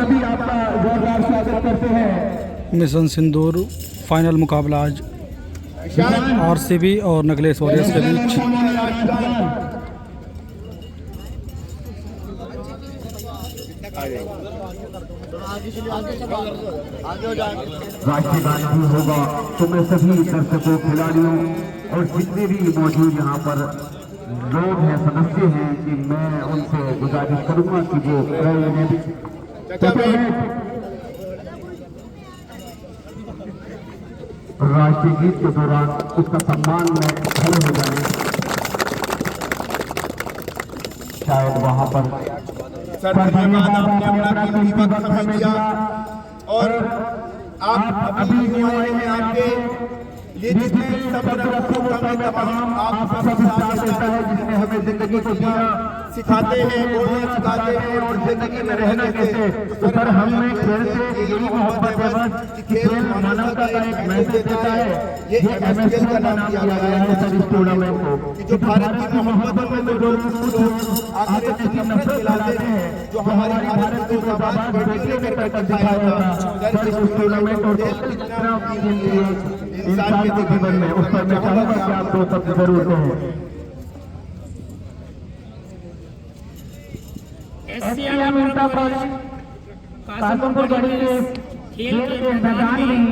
सभी आपका जोरदार स्वागत करते हैं। मिशन सिंदूर फाइनल मुकाबला आज आरसीबी और नकलेश वॉरियर्स के बीच। राष्ट्रीय गान भी होगा तो मैं सभी दर्शकों, खिलाड़ियों और जितने भी मौजूद यहाँ पर लोग हैं, सदस्य हैं, कि मैं उनसे गुजारिश करूंगा कि वो राष्ट्रीय गीत के दौरान उसका सम्मान में खड़े हो जाए। शायद वहां पर धन्यवाद, आपने अपना कीमती वक्त हमें दिया और आप अभी जो आए हैं आपके ये जितने सब तमाम आप सब साथ देता है, जिसने हमें जिंदगी को जीना सिखाते हैं, बोलना सिखाते हैं और जिंदगी में रहना कैसे। तो सर हमें खेल से यही मोहब्बत है बस कि खेल मानवता का एक मैसेज देता है। ये MSL का नाम दिया गया है सर इस टूर्नामेंट को, कि जो भारत की मोहब्बतों में जो लोग आखिर की नफरत फैलाते हैं, जो हमारे भारत को आबाद बढ़ने करके दिखाया था सर इस टूर्नामेंट और इंसान के जीवन में, उस पर मैं चाहूंगा कि आप दो शब्द जरूर कहें। कासमपुर गढ़ी के खेल के मैदान में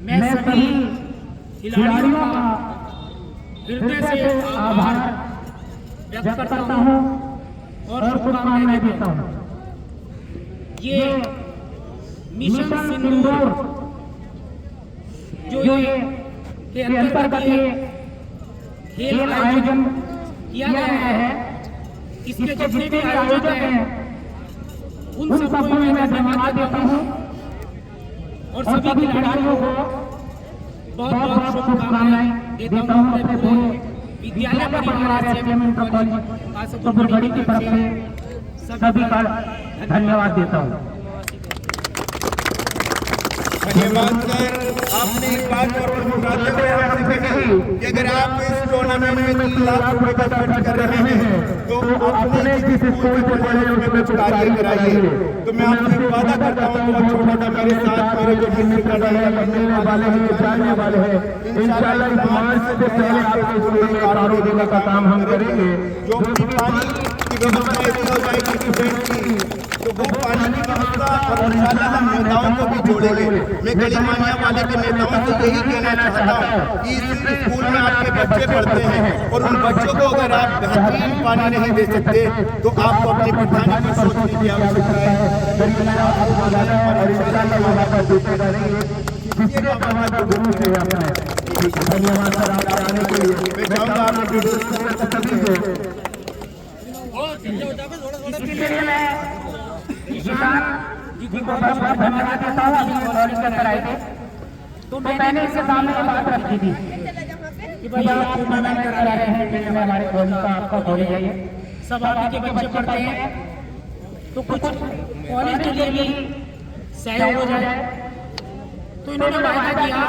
मैं सभी खिलाड़ियों का हृदय से आभार व्यक्त करता हूं और शुभकामनाएं देता हूं। ये मिशन सिंदूर जो ये के अंतर्गत ये खेल आयोजन किया गया है, इसके जितने भी आयोजक हैं उन सबको मैं धन्यवाद देता हूं और सभी खिलाड़ियों को बहुत बहुत शुभकामनाएं देता हूं। अपने पूरे विद्यालय परिवार कासमपुर गढ़ी की तरफ से सभी का धन्यवाद देता हूं। धन्यवाद सर, आपने एक बात और बताते हुए आपसे कही कि अगर आप इस टूर्नामेंट में 3 लाख रुपए का खर्च कर रहे हैं तो अपने जिस स्कूल से पढ़े उसमें कुछ कार्य कराइए। तो मैं आपसे वादा करता हूँ बहुत छोटा सा मेरे साथ मेरे जो मित्र कर रहे हैं, बनने वाले हैं, जानने वाले हैं, इंशाल्लाह इस मार्च से पहले आपके स्कूल में कारों देने का काम हम करेंगे। जो भी पानी की व्यवस्था ऐसी हो जाएगी स्टूडेंट की, तो वो पानी की व्यवस्था और इंशाल्लाह हम नेताओं को भी जोड़ेंगे। मैं गढ़ी मानिया वाले के नेताओं से यही कहना चाहता हूँ कि इस स्कूल में आपके बच्चे पढ़ते हैं और उन बच्चों को अगर आप बेहतरीन पानी नहीं दे सकते तो आपको अपने पिताजी की सोचने की आवश्यकता है। धन्यवाद सर आपके आने के लिए। मैं चाहूँगा आपने जी को बहुत बहुत धन्यवाद देता हूँ। अभी बॉलिंग कर आए थे तो मैंने इसके सामने ये बात रखी थी कि भाई आप टूर्नामेंट करा रहे हैं, खेल में हमारे कॉलेज का आपका कॉलेज है, सब आपके के बच्चे पढ़ते हैं, तो कुछ कॉलेज के लिए भी सहयोग हो जाए। तो इन्होंने वायदा किया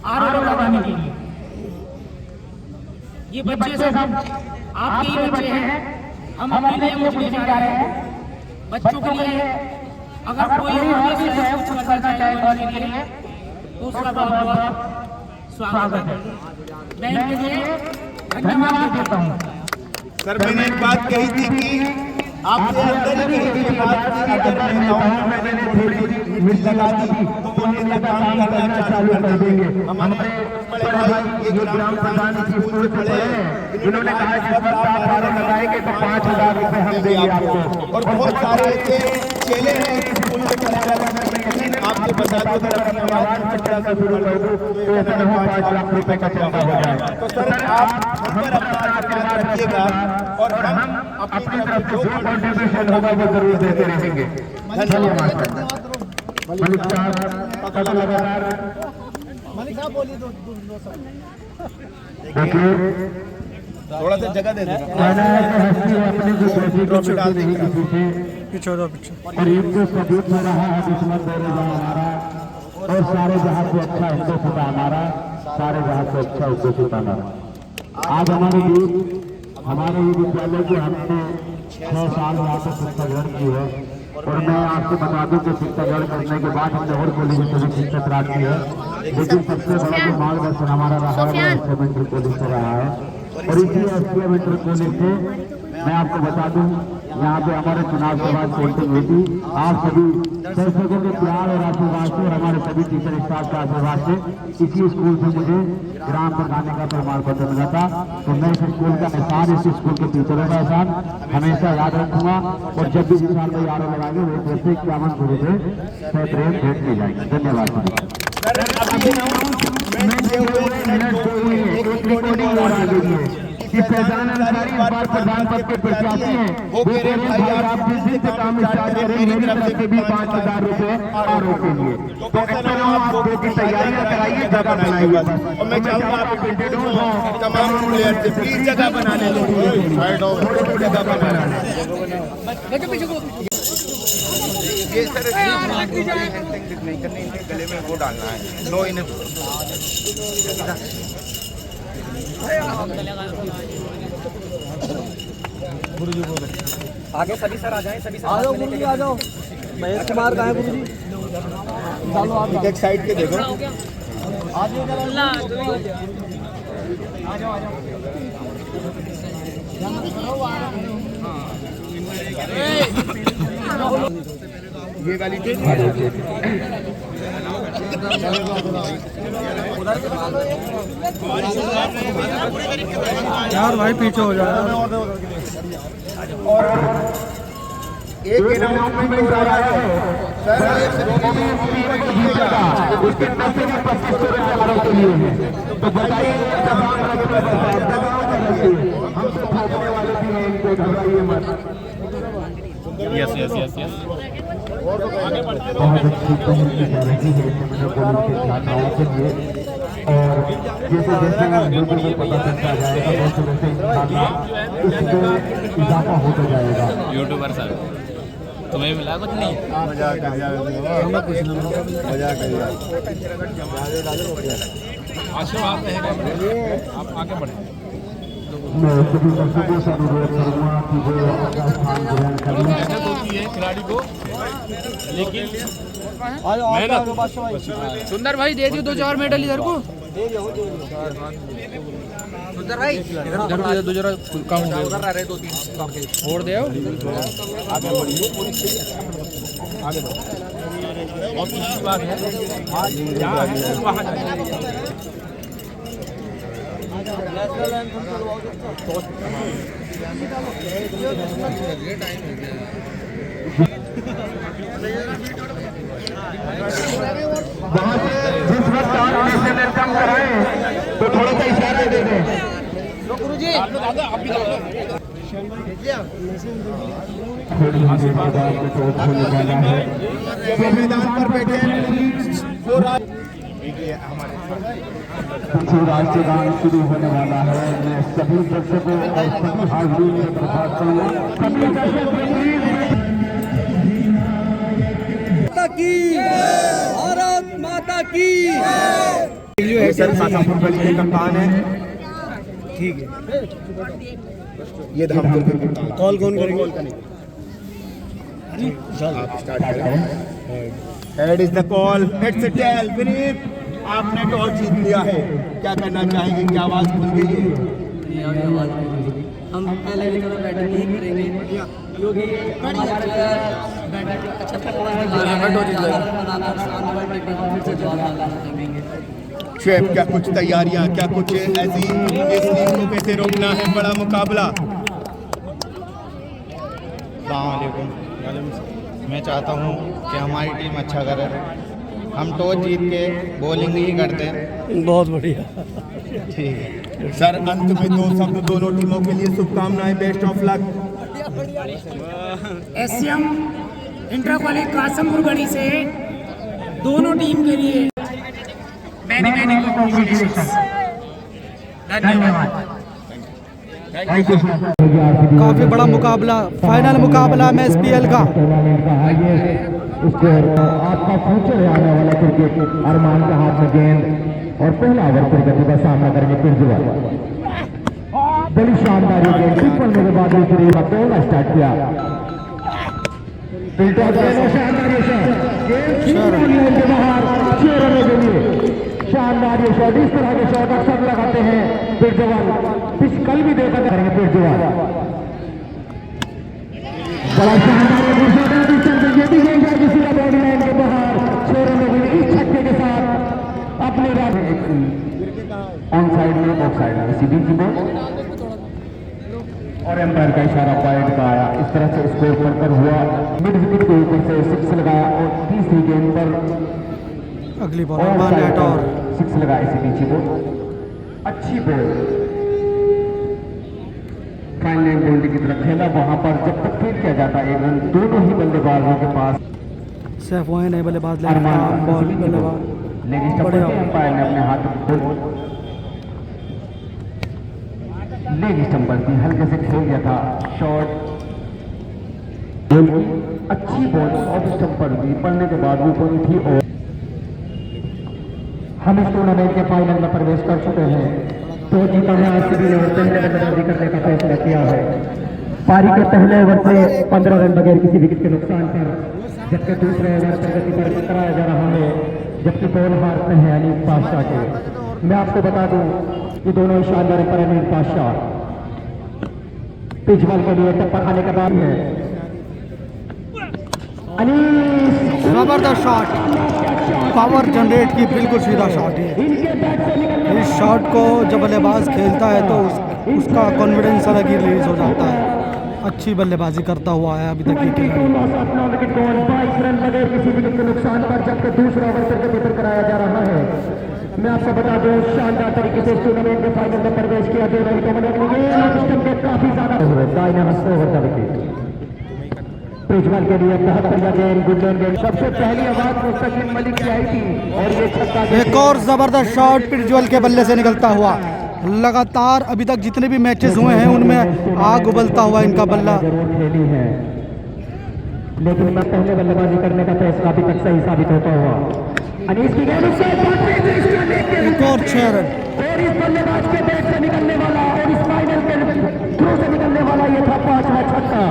आरओ लगाने के लिए। ये बच्चे सब आपके ही बच्चे हैं, हम अपने लिए कुछ लेने जा रहे हैं। बच्चों के लिए अगर कोई भी सहयोग करना चाहे कॉलेज के लिए तो उसका बहुत बहुत स्वागत है। मैं इनके लिए धन्यवाद देता हूँ। सर मैंने एक बात कही थी कि आपसे अंदर ही कही थी बात की, अगर नेताओं में मैंने थोड़ी मिल लगा दी तो वो नेता काम करना चालू कर देंगे। हमारे बड़े भाई ये ग्राम प्रधान की स्कूल से पढ़े हैं, इन्होंने कहा कि सब आप आगे लगाएंगे तो 5000 रुपए हम देंगे आपको। और बहुत सारे ऐसे चेले हैं स्कूल में पढ़ा रहे हैं, आपके बता दो अगर अपनी आवाज चर्चा से शुरू कर दो तो ऐसा नहीं 5 लाख रुपए का चंदा हो जाए। तो सर आप हम पर अपना आशीर्वाद रखिएगा और हम अपनी तरफ जो कंट्रीब्यूशन होगा वो जरूर देते रहेंगे। धन्यवाद। मलिक साहब लगातार देखिए थोड़ा सा जगह दे देना, अपने जो ड्रॉप डाल देंगे पीछे और इनको सबूत हो रहा है दुश्मन दौरेगा हमारा और सारे जहां से अच्छा हिंदुस्तान हमारा, सारे जहां से अच्छा हिंदुस्तान हमारा। आज हमारे ये विद्यालय के हमने 6 साल यहाँ पर शिक्षा ग्रहण की है और मैं आपसे बता दूं कि शिक्षागढ़ करने के बाद हमने और कॉलेज से भी शिक्षा प्राप्त की है, लेकिन सबसे बड़ा जो मार्गदर्शन हमारा रहा है वो एसटीएम इंटर कॉलेज से रहा है। और इसी एसटीएम इंटर कॉलेज से मैं आपको बता दूं, यहाँ पे हमारे चुनाव के बाद वोटिंग हुई थी। आप सभी दर्शकों के प्यार और आशीर्वाद से और हमारे सभी टीचर स्टाफ के आशीर्वाद से इसी स्कूल से मुझे ग्राम प्रधान का प्रमाण पत्र मिला था। तो मैं इस स्कूल का एहसान, इस स्कूल के टीचरों का एहसान हमेशा याद रखूंगा। और जब भी इंसान में यारों लगाएंगे वो जैसे 51 गुरु से प्रेम भेंट ले जाएंगे। धन्यवाद। पहचान अंसारी इस बार प्रधान पद के प्रत्याशी हैं, वो कह रहे हैं भाई आप जिस दिन से काम स्टार्ट करें मेरी तरफ से भी 5,000 रुपए आरोप के लिए। तो ऐसा ना आप दो की तैयारियां कराइए, जगह बनाइए। और मैं चाहूंगा आप तमाम प्लेयर से प्लीज जगह बनाने थोड़ी जगह बनाना। ये सर नहीं करनी, इनके गले में वो डालना है, नो इन्हें आगे सभी सर आ जाएं, सभी सर आ जाओ गुरुजी, आ जाओ। महेश कुमार कहाँ है गुरुजी? चलो आप एक साइड के देखो। ये वाली टीम यार भाई पीछे हो जाए। और एक अनाउंसमेंट आ रहा है सर, उसके नब्बे में 25 रुपए के लिए है। तो बताइए हम तो भागने वाले भी हैं, इनको घबराइए मत। Yes yes yes yes. बहुत अच्छी पहल की जा रही है सेमिनार कॉलेज के छात्राओं के लिए। और जैसे जैसे लोगों को पता चलता जाएगा वैसे वैसे इसमें इजाफा होता जाएगा। यूट्यूबर सर तुम्हें मिला कुछ नहीं? मजाक आशीर्वाद रहेगा, आप आगे बढ़े। मैं सभी दर्शकों से अनुरोध करूँगा कि वो अपना स्थान ग्रहण कर लें। मेहनत होती है खिलाड़ी को, लेकिन सुंदर भाई दे दियो 2-4 मेडल इधर को। सुंदर भाई इधर दो जरा काम हो रहा है, 2-3 काम के छोड़ दे। आगे बढ़िए, आगे बढ़ो। बहुत अच्छी बात है, वहाँ वहाँ से जिस वक्त आप नेशनल एंथम कराएं तो थोड़ा सा इशारा दे दें। गुरुजी मैदान पर बैठे राष्ट्रगान शुरू होने वाला है। मैं सभी दर्शकों और सभी हाजिरीन में प्रभात करूँगा। सभी भारत माता की। सर सासापुर गली के कप्तान है, ठीक है। ये धामपुर के कप्तान। कॉल कौन करेंगे? आप स्टार्ट करें। Head is the call, head से टेल। विनीत, आपने टॉस जीत लिया है, क्या करना चाहेंगे? क्या आवाज खुल गई है? हम पहले की तरह बैटिंग नहीं करेंगे क्योंकि हमारे प्लेयर बैटिंग अच्छा परफॉर्मेंस दिखा रहे हैं, फिर से जवाब डालना चाहेंगे। शेफ, क्या कुछ तैयारियां, क्या कुछ ऐसी इस टीम को कैसे रोकना है? बड़ा मुकाबला। मैं चाहता हूँ कि हमारी टीम अच्छा करे। हम टॉस जीत के बॉलिंग ही करते हैं। बहुत बढ़िया, ठीक है सर। अंत में दो शब्द दोनों टीमों के लिए शुभकामनाएं, best of luck. SM inter college Kasampur Garhi से दोनों टीम के लिए मैनी कांग्रेचुलेशंस। धन्यवाद। काफ़ी बड़ा मुकाबला, फाइनल मुकाबला में SPL का। आपका फ्यूचर आने वाला क्रिकेट अरमान के हाथ में गेंद और पहला ओवर क्रिकेट का सामना करेंगे केजरीवाल। बड़ी शानदार गेंद ट्रिपल में बाद बॉल स्टार्ट किया। शानदार ये शॉट, इस तरह के शॉट अक्सर लगाते हैं बिरजवाल। पिच कल भी देखा करेंगे बिरजवाल। बड़ा शानदार ये भी गया किसी का बॉडी लाइन के बाहर। 6 रनों के लिए इस छक्के के साथ अपने ऑन साइड में ऑफ साइड में इसी बीच में और एम्पायर का इशारा पॉइंट का आया। इस तरह से स्कोर पर हुआ। मिड विकेट के ऊपर से 6 लगाया और तीसरी गेंद पर अगली बॉल नेट और 6 लगा। इसी बीच बॉल अच्छी बॉल फाइन लाइन बाउंड्री की तरफ खेला। वहां पर जब तक फील्ड किया जाता है 1 रन दोनों ही बल्लेबाजों के पास। सैफ वहीं नहीं बल्लेबाज ले रहा बॉल बल्लेबाज लेकिन एम्पायर ने अपने हाथ लेग स्टंपर थी, हल्के से खेल गया था शॉट। अच्छी बॉल ऑफ स्टंपर भी पड़ने के बाद वो पॉइंट थी। और हम इस टूर्नामेंट के फाइनल में प्रवेश कर चुके हैं। तो जीता है आरसीबी ने और पहले बल्लेबाजी करने का फैसला किया है। पारी के पहले ओवर से 15 रन बगैर किसी विकेट के नुकसान पर, जबकि दूसरे ओवर प्रगति पर कराया जा रहा है। जबकि बॉल हारते हैं अनीस बादशाह के। मैं आपको बता दूं कि दोनों शानदार पर अनीस बादशाह पिच बॉल के लिए टप्पा खाने का बाद है। अनीस जबरदस्त शॉट, पावर जनरेट की बिल्कुल सीधा शॉट है। इस शॉट को जब बल्लेबाज खेलता है तो उसका कॉन्फिडेंस अलग ही रिलीज हो जाता है। अच्छी बल्लेबाजी करता हुआ है अभी तक। 22 रन बगैर किसी विकेट के नुकसान पर, जबकि दूसरा ओवर प्रगति पर कराया जा रहा है। मैं आपको बता दूं शानदार तरीके से इस टूर्नामेंट के फाइनल में प्रवेश किया। 2 रन को काफी ज्यादा प्रिजवाल के लिए बहुत बढ़िया गेंद, गुड गेंद। सबसे पहली आवाज मुस्तकीम मलिक की आई थी और ये छक्का। एक और जबरदस्त शॉट प्रिजवाल के बल्ले से निकलता हुआ। लगातार अभी तक जितने भी मैचेस हुए हैं उनमें आग उबलता हुआ इनका बल्ला। खेली है लेकिन मैं पहले बल्लेबाजी करने का फैसला अभी तक सही साबित होता हुआ। अनीस की गेंद एक और 6 रन और इस बल्लेबाज के बैट से निकलने वाला और इस फाइनल के थ्रू से निकलने वाला ये था 5वां छक्का।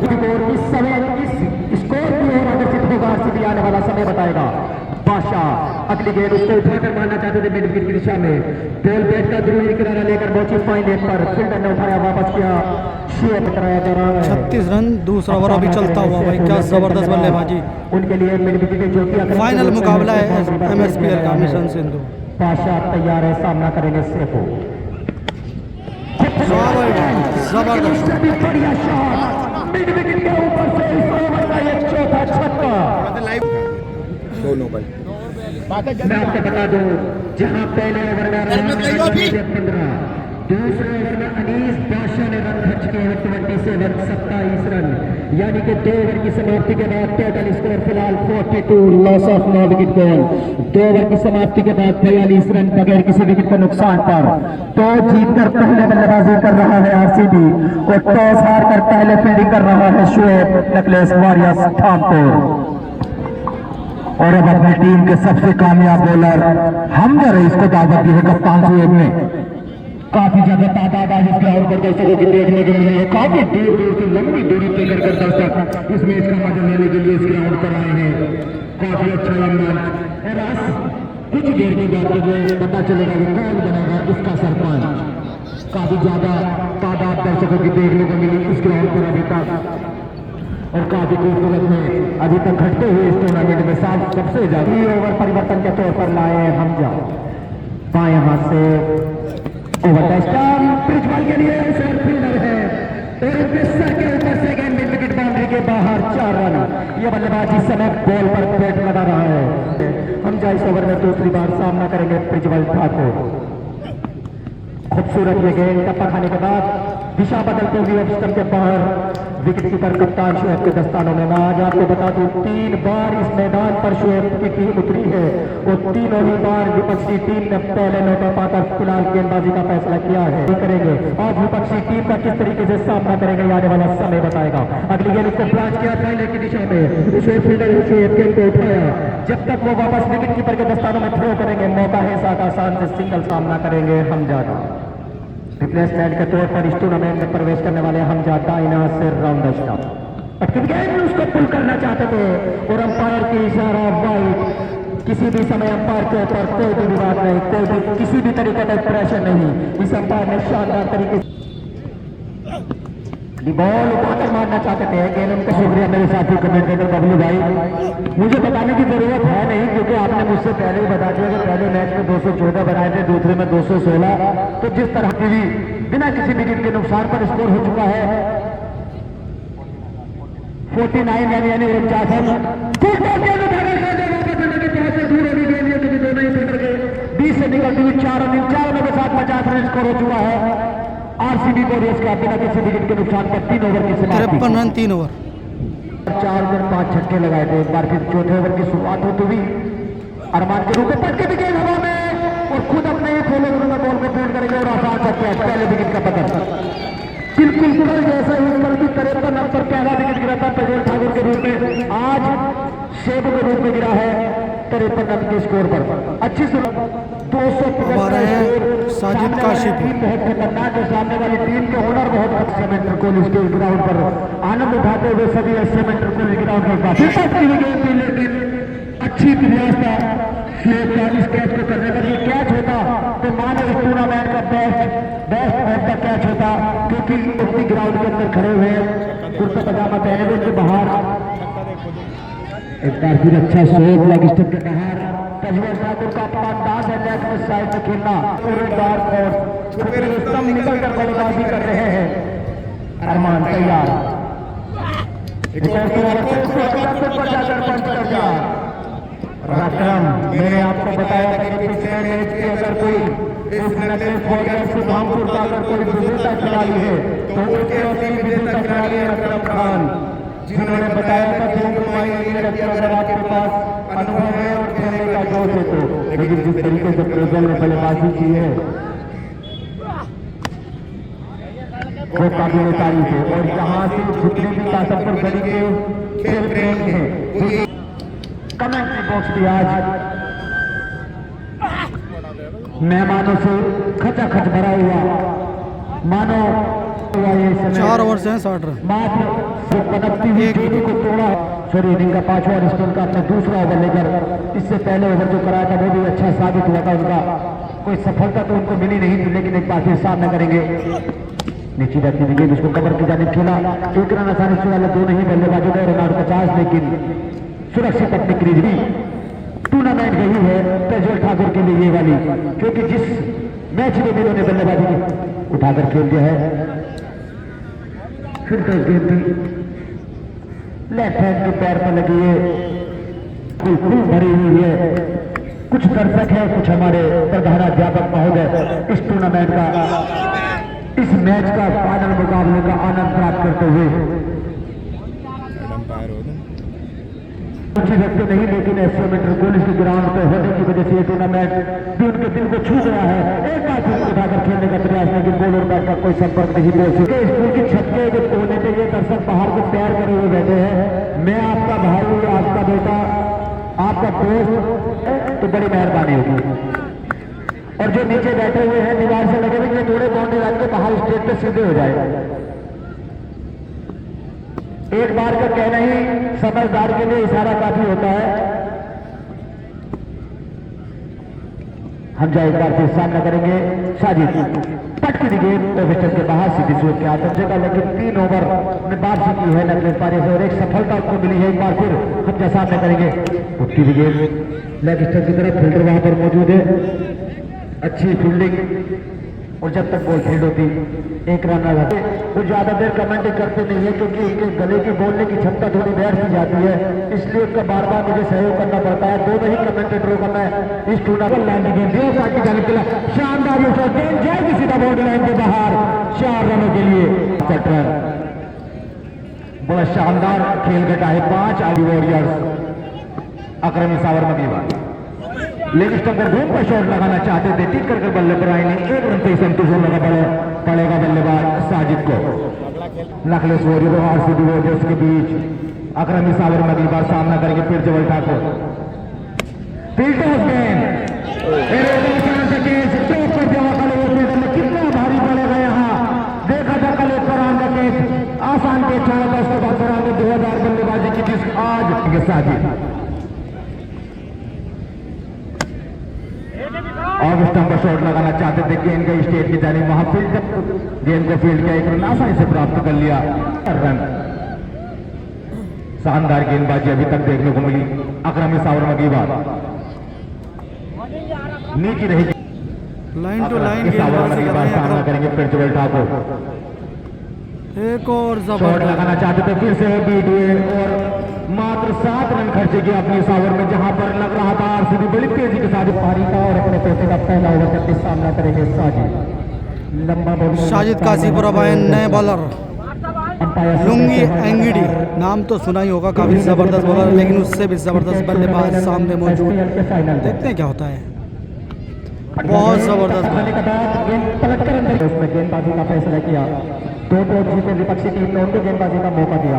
इस समय इस स्कोर की ओर आकर्षित होगा आरसीबी। आने वाला समय बताएगा। बादशाह अगली गेंद उसको उठाकर मारना चाहते थे मिड विकेट की दिशा में। बॉल बैट का ध्रुवीय किनारा लेकर पहुंची फाइन लेग पर। फील्डर ने उठाया, वापस किया, शेयर कराया जा रहा है। 36 रन दूसरा ओवर अभी चलता हुआ। भाई क्या जबरदस्त बल्लेबाजी। उनके लिए मिड विकेट जो कि फाइनल मुकाबला है MSPL का मिशन सिंधु। बादशाह तैयार है, सामना करेंगे सेफो। जबरदस्त बढ़िया शॉट मिड विकेट के ऊपर से इस ओवर का ये चौथा छक्का। मैं आपको बता दूं जहां पहले ओवर में 15, दूसरे ओवर में अनीस बादशाह ने रन खर्च किए हैं 27 रन, यानी कि 2 ओवर की समाप्ति के बाद टोटल स्कोर फिलहाल 42, loss of 9 wicket ball. 2 over की समाप्ति के बाद 42 रन बगैर किसी विकेट के नुकसान पर। तो जीतकर पहले बल्लेबाजी कर रहा है आरसीबी और टॉस हारकर पहले फील्डिंग कर रहा है शोएब नकलेस वॉरियर्स ठामपुर। और अब अपनी टीम के सबसे कामयाब बॉलर हमजा रईस को दावत दी है कप्तान शोएब ने। काफी ज्यादा तादाद आज इस ग्राउंड पर दर्शकों की देखने को मिली है। काफी दूर दूर से लंबी दूरी तय कर दर्शक इस मैच का मजा लेने के लिए इस ग्राउंड पर आए हैं। काफी अच्छा मैच और आज कुछ देर के बाद जो पता चलेगा कि कौन बनेगा इसका सरपंच। काफी ज्यादा तादाद दर्शकों की देखने को मिली इस ग्राउंड पर अभी तक और काफी खूबसूरत में अभी तक घटते हुए इस टूर्नामेंट में सबसे ज्यादा ओवर परिवर्तन के तौर पर लाए हैं हमजा। बाएं हाथ से ओवर द स्टंप प्रिजवाल के लिए शॉर्ट फील्डर है और इनके सर के ऊपर से गेंद मिड विकेट बाउंड्री के बाहर 4 रन। ये बल्लेबाज इस समय बॉल पर बैट लगा रहा है। हमजा इस ओवर में दूसरी बार सामना करेंगे प्रिजवाल ठाकुर। खूबसूरत ये गेंद टप्पा खाने के बाद दिशा बदलते हुए ऑफ स्टंप के बाहर विकेट कीपर कप्तान शोएब के दस्तानों में। मैं आज आपको बता दूं 3 बार इस मैदान पर शोएब की टीम उतरी है और तीनों ही बार विपक्षी टीम ने पहले नौका पाकर फिलहाल गेंदबाजी का फैसला किया है। करेंगे आज विपक्षी टीम का किस तरीके से सामना करेंगे आने वाला समय बताएगा। अगली गेंद उसको ब्लास्ट किया फाइनल की दिशा में, उसे फील्डर शोएब गेंद को उठाया। जब तक वो वापस विकेट कीपर के दस्तानों में थ्रो करेंगे मौका है साथ आसान से सिंगल सामना करेंगे हमजा का। रिप्लेसमेंट के तौर पर इस टूर्नामेंट में प्रवेश करने वाले हमजा दाइना से राउंड स्टंप गेंद उसको पुल करना चाहते थे और अंपायर की इशारा वाइड। किसी भी समय अंपायर के ऊपर कोई भी विवाद नहीं, कोई भी किसी भी तरीके का प्रेशर नहीं। इस अंपायर ने शानदार तरीके से बॉल उठाकर मारना चाहते थे। गेंद उनका शुक्रिया मेरे साथी कमेंटेटर बबलू भाई। मुझे बताने की जरूरत है नहीं क्योंकि आपने मुझसे पहले ही बता दिया कि पहले मैच में 214 बनाए थे, दूसरे में 216। तो जिस तरह की भी बिना किसी विकेट के नुकसान पर स्कोर हो चुका है 49 यानी 20 से निकलती हुई 4 रन के साथ 50 रन स्कोर हो चुका है। आरसीबी वॉरियर्स का बिना किसी विकेट के नुकसान पर 3 ओवर की समाप्ति। 53 रन 3 ओवर। 4 ओवर 5 छक्के लगाए थे। एक बार फिर चौथे ओवर की शुरुआत होती हुई अरमान के रूप में पटके विकेट हवा में और खुद अपने ही फॉलो में बॉल को फील्ड करेंगे और आसान छक्के पहले विकेट का पकड़ बिल्कुल कल जैसा ही कल की 53 रन पर पहला विकेट गिरा था प्रज्वल ठाकुर के रूप में, आज शेब के रूप में गिरा है 53 रन के स्कोर पर। अच्छी शुरुआत 250 साजिद काशिफ बहुत खतरनाक है। सामने वाली टीम के ओनर बहुत सेमेंटर कोहली के ग्राउंड पर आनंद उठाते हुए सभी सेमेंटर कोहली ग्राउंड पर लेकिन अच्छी प्रयास था 40 कैच को करने का। ये कैच होता तो मानो इस टूर्नामेंट का बेस्ट ऑफ द कैच होता क्योंकि उसी ग्राउंड के अंदर खड़े हुए कुर्ता पजामा पहने हुए के बाहर एक बार फिर अच्छा शॉट लेग स्टंप के बाहर प्रज्वल ठाकुर का अपना अंदाज है लेग में साइड में खेलना। पूरे डार्क हॉर्स फिर एकदम निकल कर बल्लेबाजी कर रहे हैं। अरमान तैयार राक्रम मैंने आपको बताया था कि पिछले मैच के अगर कोई इस नेकलेस वॉरियर सुधामपुर का अगर कोई विजेता खिलाड़ी है तो उसके असली विजेता खिलाड़ी है अकरम खान, जिन्होंने बताया था कि अगर आपके पास अनुभव है और खेलने का जोश है तो। लेकिन जिस तरीके से प्रज्वल ने बल्लेबाजी की है वो काबिल तारीफ है। और यहाँ से जितने भी ताकतवर गली के खेल प्रेमी हैं कमेंट्री बॉक्स भी आज मेहमानों से खचाखच भरा हुआ मानो 4 ओवर से 60 रन मात्र पनपती हुई जोड़ी को तोड़ा। सॉरी इनिंग का 5वां स्टोन का अपना दूसरा ओवर लेकर इससे पहले ओवर जो कराया था वो भी अच्छा साबित हुआ था। उनका कोई सफलता तो उनको मिली नहीं थी लेकिन एक बार फिर सामना करेंगे नीचे जाती हुई गेंद उसको कवर की जाने खेला। एक रन आसानी से वाले दोनों ही बल्लेबाजों ने रन 50 लेकिन सुरक्षित अपनी क्रीज भी टूर्नामेंट गई है प्रज्वल ठाकुर के लिए ये वाली क्योंकि जिस मैच में भी उन्होंने बल्लेबाजी उठाकर खेल दिया है। फिर तो गेंद भी लेफ्ट हैंड के पैर पर लगी है, फुल भरी हुई है। कुछ दर्शक है कुछ हमारे प्रधानाध्यापक महोदय इस टूर्नामेंट का इस मैच का फाइनल मुकाबले का आनंद प्राप्त करते हुए अच्छी लगते नहीं लेकिन एस्ट्रोमेट्रो पुलिस के ग्राउंड पे होने की वजह से ये टूर्नामेंट भी उनके दिल को छू गया है। एक बार फिर उठाकर खेलने का प्रयास लेकिन बॉल और बैट का कोई संपर्क नहीं बोल सके। स्कूल की छत के जो कोने पे ये दर्शक बाहर को तैयार करे हुए बैठे हैं। मैं आपका भाई आपका बेटा आपका दोस्त तो बड़ी मेहरबानी होगी। और जो नीचे बैठे हुए हैं दीवार से लगे हुए थोड़े बाउंड्री लाइन के बाहर स्टेट पे सीधे हो जाए। एक बार का कहना ही समझदार के लिए इशारा काफी होता है। हम जाए एक बार फिर सामना करेंगे साजिद पटकी गेंद ओवेस्टन के बाहर सीधी सूरत के आदम जगह लेकिन 3 ओवर में वापसी की है नकलेस पारी से और एक सफलता आपको मिली है। एक बार फिर हम जैसा सामना करेंगे पटकी गेंद लेग स्टंप की तरफ फील्डर वहां पर मौजूद है। अच्छी फील्डिंग और जब तक बॉल फील्ड होती एक रन आ जाते वो ज्यादा देर कमेंटिंग करते नहीं है क्योंकि उनके गले की बोलने की क्षमता थोड़ी बैठ सी जाती है, इसलिए उनका बार बार मुझे सहयोग करना पड़ता है। दोनों ही कमेंटेटरों का मैं इस टूर्नामेंट लाइन की गेंद ताकि जाने के लिए शानदार गेंद जाएगी सीधा बाउंड्री लाइन के बाहर 4 रनों के लिए। बड़ा शानदार खेल घटा है 5 आरसीबी वॉरियर्स। अकरम सावर मगीवाल लेग स्टंप पर धूम का शॉट लगाना चाहते थे, टिक करके बल्ले पर आएंगे। 1 रन पे संतुष्ट होने का पड़ेगा बल्लेबाज साजिद को। नकलेस वॉरियर और आरसीबी वॉरियर्स के बीच अकरम सावर में अगली बार सामना करेंगे प्रज्वल ठाकुर। कितना भारी पड़ेगा यहाँ देखा था कल एक पर आसान के चार उसके बाद और स्टंप पर शॉट लगाना चाहते थे, गेंद का स्टेट की जानी वहां फील्ड गेंद को फील्ड किया, एक रन आसानी से प्राप्त कर लिया। रन शानदार गेंदबाजी अभी तक देखने को मिली अकरम सावर मगीबा, नीचे रहेगी लाइन टू लाइन सावर गेंदबाजी कर मगीबा, रहे सामना हैं। करेंगे प्रिंसिपल ठाकुर। एक और शॉट जबरदस्त लगाना चाहते थे, फिर से बीट हुए और मात्र 7 रन खर्चे किए अपनी सावर में, जहां पर लग रहा था आरसीबी बड़ी तेजी के साथ पारी का और अपने तोते का पहला ओवर करके सामना करेंगे साजिद। लंबा बॉलिंग साजिद काजीपुर अबायन नए बॉलर लुंगी एंगिडी, नाम तो सुना ही होगा, काफी जबरदस्त बॉलर, लेकिन उससे भी जबरदस्त बल्लेबाज सामने मौजूद। देखते हैं क्या होता है, बहुत जबरदस्त बॉल। उसमें गेंदबाजी का फैसला किया, दो जीते विपक्षी टीम ने उनको गेंदबाजी का मौका दिया।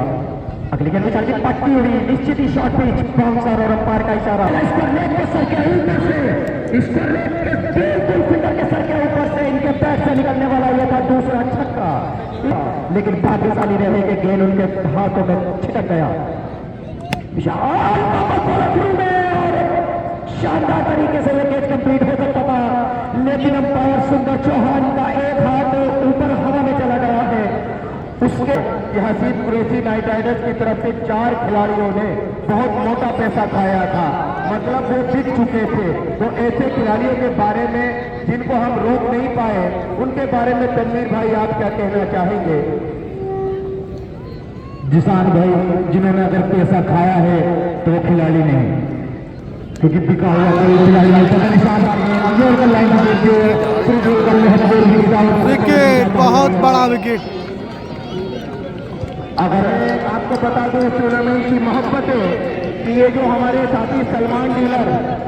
अगली गेंद में चल के पट्टी हुई, निश्चित ही शॉर्ट पिच, बाउंसर और अंपायर का इशारा। इसको लेग के सर के ऊपर से, इसको लेग के बिल्कुल फिंगर के सर के ऊपर से इनके पैर से निकलने वाला यह था दूसरा छक्का, लेकिन भाग्यशाली रहे कि गेंद उनके हाथों में छिटक गया। विशाल शानदार तरीके से यह कैच कंप्लीट हो सकता था, लेकिन अंपायर सुंदर चौहान का एक हाथ ऊपर हवा में चला गया है। उसके हसीब कुरैशी नाइट राइडर्स की तरफ से 4 खिलाड़ियों ने बहुत मोटा पैसा खाया था, मतलब वो बिक चुके थे। तो ऐसे खिलाड़ियों के बारे में जिनको हम रोक नहीं पाए, उनके बारे में तनवीर भाई आप क्या कहना चाहेंगे? जिसान भाई, जिन्होंने अगर पैसा खाया है तो वो खिलाड़ी नहीं, क्योंकि बिका हुआ कोई खिलाड़ी नहीं। विकेट, बहुत बड़ा विकेट। अगर आपको बता दूं इस टूर्नामेंट की मोहब्बत है कि ये जो हमारे साथी सलमान डीलर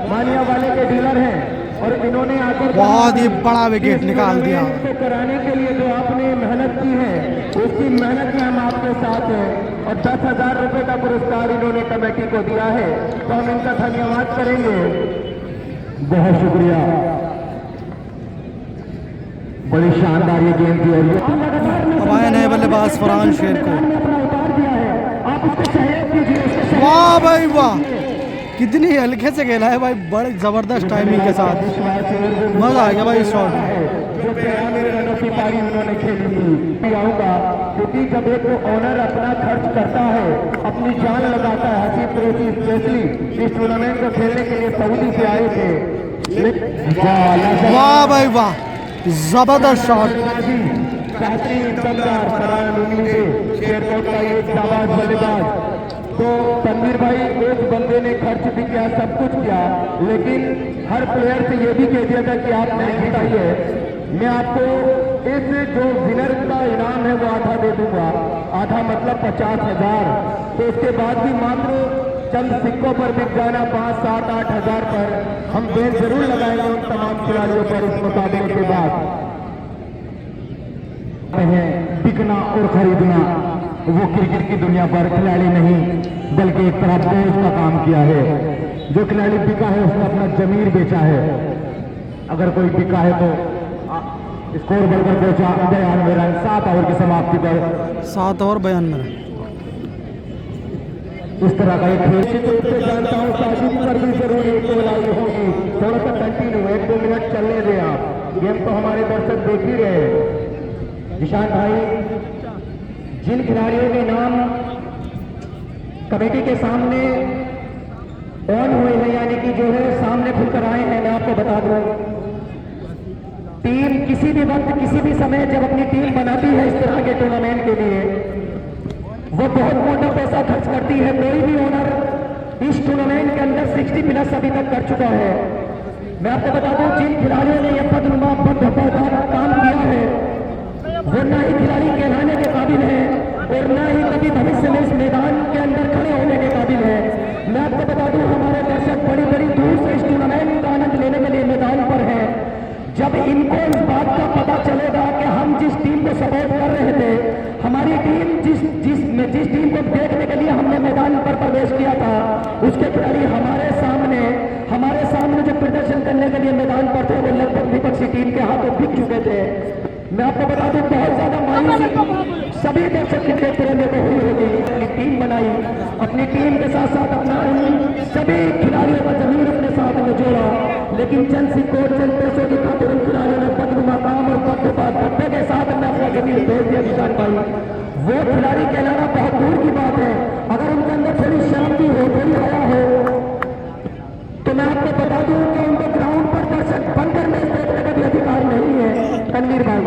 मानिया वाले के डीलर हैं, और इन्होंने आकर बहुत ही बड़ा विकेट निकाल दिया। इसको कराने के लिए जो आपने मेहनत की है, उसकी मेहनत में हम आपके साथ हैं, और 10,000 रुपए का पुरस्कार इन्होंने कमेटी को दिया है, तो हम इनका धन्यवाद करेंगे। बहुत शुक्रिया, बड़ी शानदार ये गेम थी। और अबायन है बल्लेबाज फरहान शेर को, वाह भाई वाह, कितनी हल्के से खेला है भाई, बड़े जबरदस्त टाइमिंग के साथ, मजा आ गया भाई इस शॉट में। रनों की पारी उन्होंने खेली थी। आऊंगा क्योंकि जब एक ओनर अपना खर्च करता है, अपनी जान लगाता है, हसीब कुरैशी स्पेशली इस टूर्नामेंट को खेलने के लिए सऊदी से आए थे। वाह भाई वाह, जबरदस्त शॉट। बल्लेबाज तो तनवीर भाई, एक बंदे ने खर्च भी किया, सब कुछ किया, लेकिन हर प्लेयर से ये भी कह दिया था कि आप नहीं जिताइए, मैं आपको इस जो विनर का इनाम है वो आधा दे दूंगा, आधा मतलब 50,000। तो उसके बाद भी मात्र चंद सिक्कों पर बिक जाना 5, 7, 8 हजार पर हम बेल जरूर लगाएंगे उन तमाम खिलाड़ियों पर इस मुकाबले के बाद। बिकना और खरीदना वो क्रिकेट की दुनिया पर खिलाड़ी नहीं, बल्कि एक तरह बोझ का काम किया है। जो खिलाड़ी बिका है उसने अपना जमीर बेचा है। अगर कोई बिका है तो स्कोर बढ़कर पहुंचा 92 रन 7 ओवर की समाप्ति पर, 7 ओवर 92 रन। इस तरह का एक निश्चित रूप से जानता हूं साजिद पर भी जरूर एक गोल आई होगी। थोड़ा सा कंटिन्यू 1-2 मिनट चलने दें आप, गेम तो हमारे दर्शक देख ही रहे हैं। जिशान भाई, जिन खिलाड़ियों के नाम कमेटी के सामने ऑन हुए हैं, यानी कि जो है सामने खुलकर आए हैं, मैं आपको बता दूं, टीम किसी भी वक्त किसी भी समय जब अपनी टीम बनाती है इस तरह के टूर्नामेंट के लिए, वो बहुत मोटा पैसा खर्च करती है। कोई भी ओनर इस टूर्नामेंट के अंदर 60+ अभी तक कर चुका है। मैं आपको बता दूं, जिन खिलाड़ियों ने यह पदनुमा काम किया है, वो ना ही खिलाड़ी कहलाने के काबिल है और ना ही कभी भविष्य में इस मैदान के अंदर खड़े होने के काबिल है। मैं आपको बता दूं, हमारे दर्शक बड़ी बड़ी दूर से इस टूर्नामेंट का आनंद लेने के लिए मैदान पर है। जब इनको इस बात का पता चलेगा कि हम जिस टीम को सपोर्ट कर रहे थे, हमारी टीम जिस टीम को देखने के लिए हमने मैदान पर प्रवेश किया था, उसके खिलाड़ी हमारे सामने जो प्रदर्शन करने के लिए मैदान पर थे, वो लगभग विपक्षी टीम के हाथों बिक चुके थे। मैं आपको बता दूं, बहुत ज्यादा मायूसी सभी दर्शक क्रिकेट प्रेमियों को हुई होगी, अपनी टीम बनाई, अपनी टीम के साथ साथ अपना सभी खिलाड़ियों का जमीन अपने साथ में जोड़ा, लेकिन चंद सिक्कों चंद पैसों की खातिर उन खिलाड़ियों ने बदनुमा काम और पत्ते के साथ अपने अपना जमीन भेज दिया किसान भाई। वो खिलाड़ी कहलाना बहुत दूर की बात है, अगर उनके अंदर थोड़ी शांति हो, थोड़ी आया हो, तो मैं आपको बता दूं कि उनको ग्राउंड पर दर्शक बनकर मैच देखने का भी अधिकार नहीं है। तनवीर भाई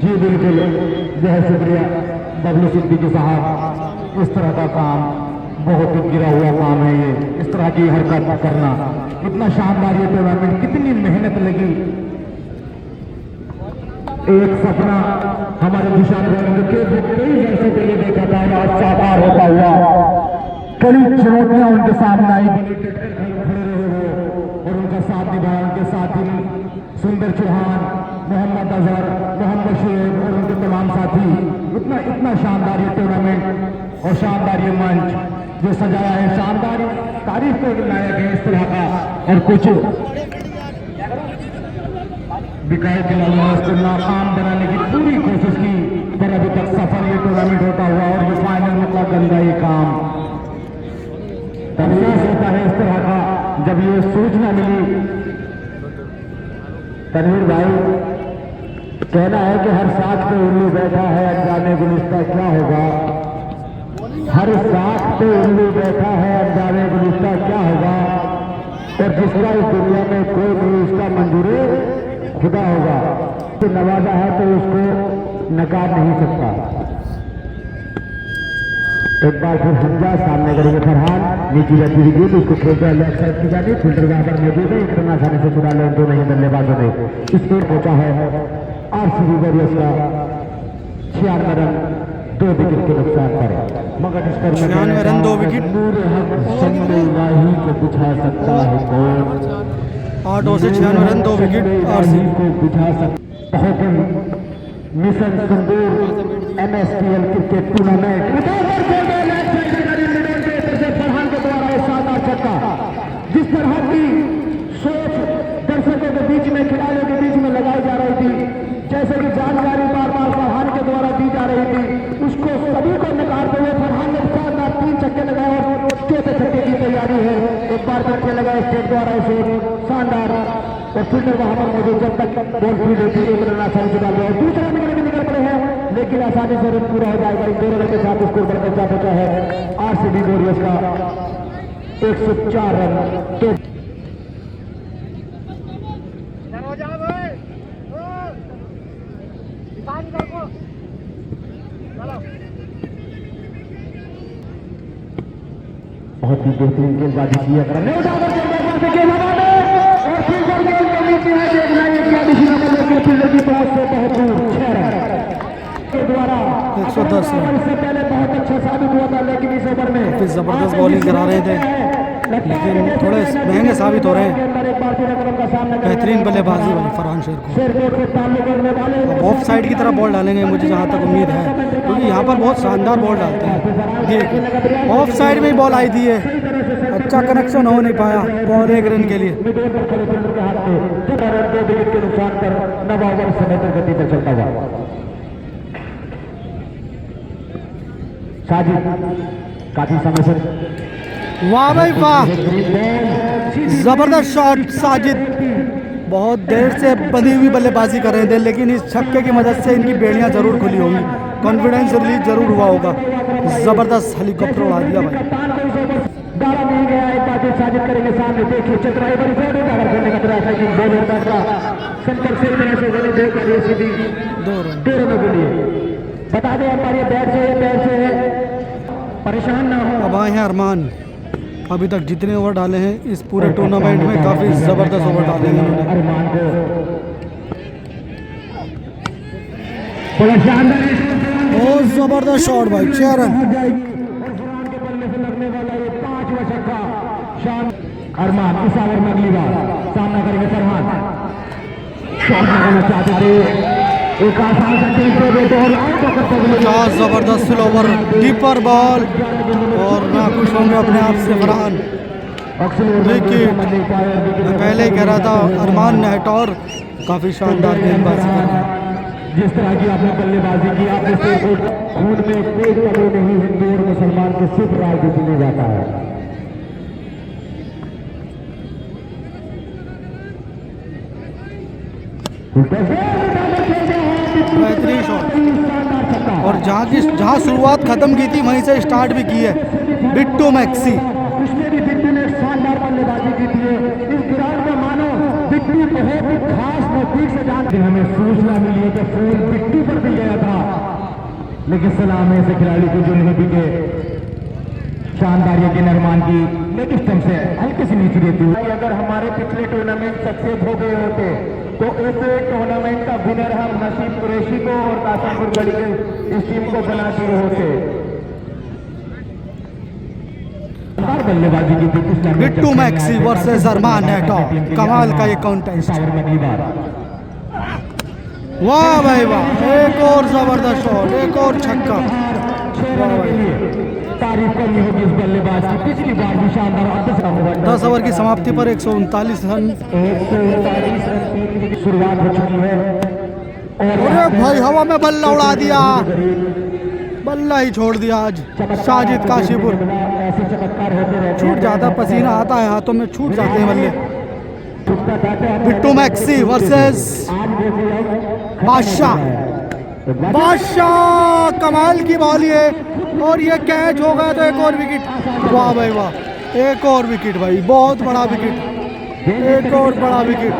जी बिल्कुल, बहुत शुक्रिया बबलू सिद्दीकी साहब। इस तरह का काम बहुत ही गिरा हुआ काम है ये, इस तरह की हरकत करना इतना शानदार ये टूर्नामेंट, कितनी मेहनत लगी। एक सपना हमारे निशान के कई वर्षों के लिए देखा था, आज साकार होता हुआ। कई चुनौतियां उनके सामने आई, और उनका साथ निभाया उनके साथी सुंदर चौहान, मोहम्मद अजहर, मोहम्मद शेख और उनके तमाम साथी। इतना शानदार ये टूर्नामेंट और शानदार ये मंच जो सजाया है, शानदार तारीफ को लायक है इस तरह का। और कुछ बिकाऊ खिलाड़ियों ने इसको नाकाम बनाने की पूरी कोशिश की, पर अभी तक सफल ये टूर्नामेंट होता हुआ, और ये फाइनल मतलब गंदा ये काम तफसीस होता है इस तरह का। जब ये सूचना मिली, तनवीर भाई कहना है कि हर साथ पे उल्लू बैठा है, अनजाने गुलिस्ता क्या होगा। हर साथ पे उल्लू बैठा है, अनजाने गुलिस्ता क्या होगा। और जिसका इस दुनिया में कोई नहीं, उसका मंजूर खुदा होगा। तो नवाजा है तो उसको नकार नहीं सकता। एक बार फिर हमजा सामने करेंगे फरहान, नीचे जाती हुई गेंद उसको खेलते हैं लेफ्ट साइड की जानी, फिल्टर वहां पर मौजूद है, इतना आसानी से छुड़ा ले दो नहीं बल्लेबाजों ने। इस पर पहुंचा है आरसीबी वॉरियर्स का 96 रन 2 विकेट के नुकसान पर, मगर इस पर 96 रन 2 विकेट को बिछा सकता है कौन। 8 ओवर से 96 रन 2 विकेट आरसीबी को बिछा सकता है। मिशन संदूर एमएसपीएल क्रिकेट टूर्नामेंट फरहान के द्वारा एक शानदार छक्का, जिस तरह की सोच दर्शकों के बीच में, खिलाड़ियों के बीच में लगाई जा रही थी, जैसे कि जानकारी बार बार फरहान के द्वारा दी जा रही थी, उसको सभी को नकारते हुए फरहान ने शानदार 3 छक्के लगाए और चौथे छक्के की तैयारी है। एक बार छक्के लगाए स्टेट द्वारा इसे शानदार, और फिल्टर वहां पर मौजूद, जब तक बॉल फील्ड होती है एक रन आसानी से डाल दिया, और दूसरा विकेट भी निकल पड़े हैं, लेकिन आसानी से रन पूरा हो जाएगा। इन 2 रन के साथ स्कोर बढ़कर जा पहुंचा है आरसीबी वॉरियर्स का 104 रन। तो बहुत ही बेहतरीन गेंदबाजी की है, द्वारा 110 रन। इससे पहले बहुत अच्छा साबित हुआ था, लेकिन इस ओवर में काफी जबरदस्त बॉलिंग करा रहे थे, लेकिन थोड़े महंगे साबित हो रहे हैं। बेहतरीन बल्लेबाजी वाली फरहान शेर को। अब ऑफ साइड की तरफ बॉल डालेंगे मुझे जहाँ तक उम्मीद है, क्योंकि यहाँ पर बहुत शानदार बॉल डालते हैं। देखिए ऑफ साइड में ही बॉल आई थी, है अच्छा कनेक्शन हो नहीं पाया बॉल 1 रन के लिए। नुकसान पर 9 ओवर समय पर गति पर चलता हुआ साजिद काफी समय से, वाह भाई वाह, जबरदस्त शॉट साजिद। बहुत देर से बंधी हुई बल्लेबाजी कर रहे थे, लेकिन इस छक्के की मदद से इनकी बेड़ियां जरूर खुली होंगी, कॉन्फिडेंस रिलीज जरूर हुआ होगा। जबरदस्त हेलीकॉप्टर उड़ा दिया भाई। डाला नहीं गया, एक बार फिर साजिद करेंगे सामने, देखिए चतुराई बड़ी करने का प्रयास है, लेकिन 2 रन का संपर्क से तरह से बने 2 कर सीधी 2 रनों के लिए। बता दें हमारे ये बैट से है, पैर से है, परेशान ना हो। अब आए हैं अरमान, अभी तक जितने ओवर डाले हैं इस पूरे टूर्नामेंट में काफ़ी ज़बरदस्त ओवर डाले हैं उन्होंने। अरमान को बड़ा शानदार, बहुत ज़बरदस्त शॉट भाई, 6 रन। अरमान इस ओवर में अगली बार सामना करेंगे फरहान, शॉट लगाना चाहते थे, एक आसान क्या जबरदस्त स्लो ओवर, डीपर बॉल, और नाखुश होंगे अपने आप से फरहान। देखिए मैं पहले ही कह रहा था, अरमान नेहटौर काफ़ी शानदार गेंदबाजी कर रहे हैं। जिस तरह की आपने बल्लेबाजी की, आपने सिर्फ खून में कोई कमी नहीं, हिंदू और मुसलमान के सिर्फ राजनीति में जाता है। बेहतरीन शॉट, और जहाँ शुरुआत खत्म की थी वहीं से स्टार्ट भी की है बिट्टू मैक्सी। उसने भी बिट्टू ने शानदार बल्लेबाजी की थी। इस ग्राउंड में मानो बिट्टू बहुत ही खास नजदीक से जानते, हमें सूचना मिली कि फूल बिट्टू पर भी गया था, लेकिन सलाम ऐसे खिलाड़ी को जो नहीं बिके। शानदार ये निर्माण की लेकिन स्टंप से हल्की सी नीचे देती हुई। अगर हमारे पिछले टूर्नामेंट सक्सेस हो गए होते तो इस टूर्नामेंट का विनर हम नसीब कुरैशी को और कासमपुर गढ़ी के इस टीम को बना दिए होते। बल्लेबाजी की थी बिट्टू मैक्सी वर्सेस अरमान नेटो, कमाल का ये कॉन्टेस्ट। वाह भाई वाह, एक और जबरदस्त शॉट, एक और छक्का। तारीफ करनी होगी इस बल्लेबाज की, पिछली बार भी शानदार 10 ओवर की समाप्ति पर 139 रन। 139 रन की शुरुआत हो चुकी है। अरे भाई हवा में बल्ला उड़ा दिया, बल्ला ही छोड़ दिया आज साजिद काशीपुर। ऐसे चमत्कार होते रहते छूट जाता, पसीना आता है हाथों में, छूट जाते हैं बल्ले। बिट्टू मैक्सी वर्सेस बादशाह। बादशाह कमाल की बॉल है, और ये कैच हो गया तो एक और विकेट। वाह भाई वाह, एक और विकेट भाई, बहुत बड़ा विकेट, एक और बड़ा विकेट।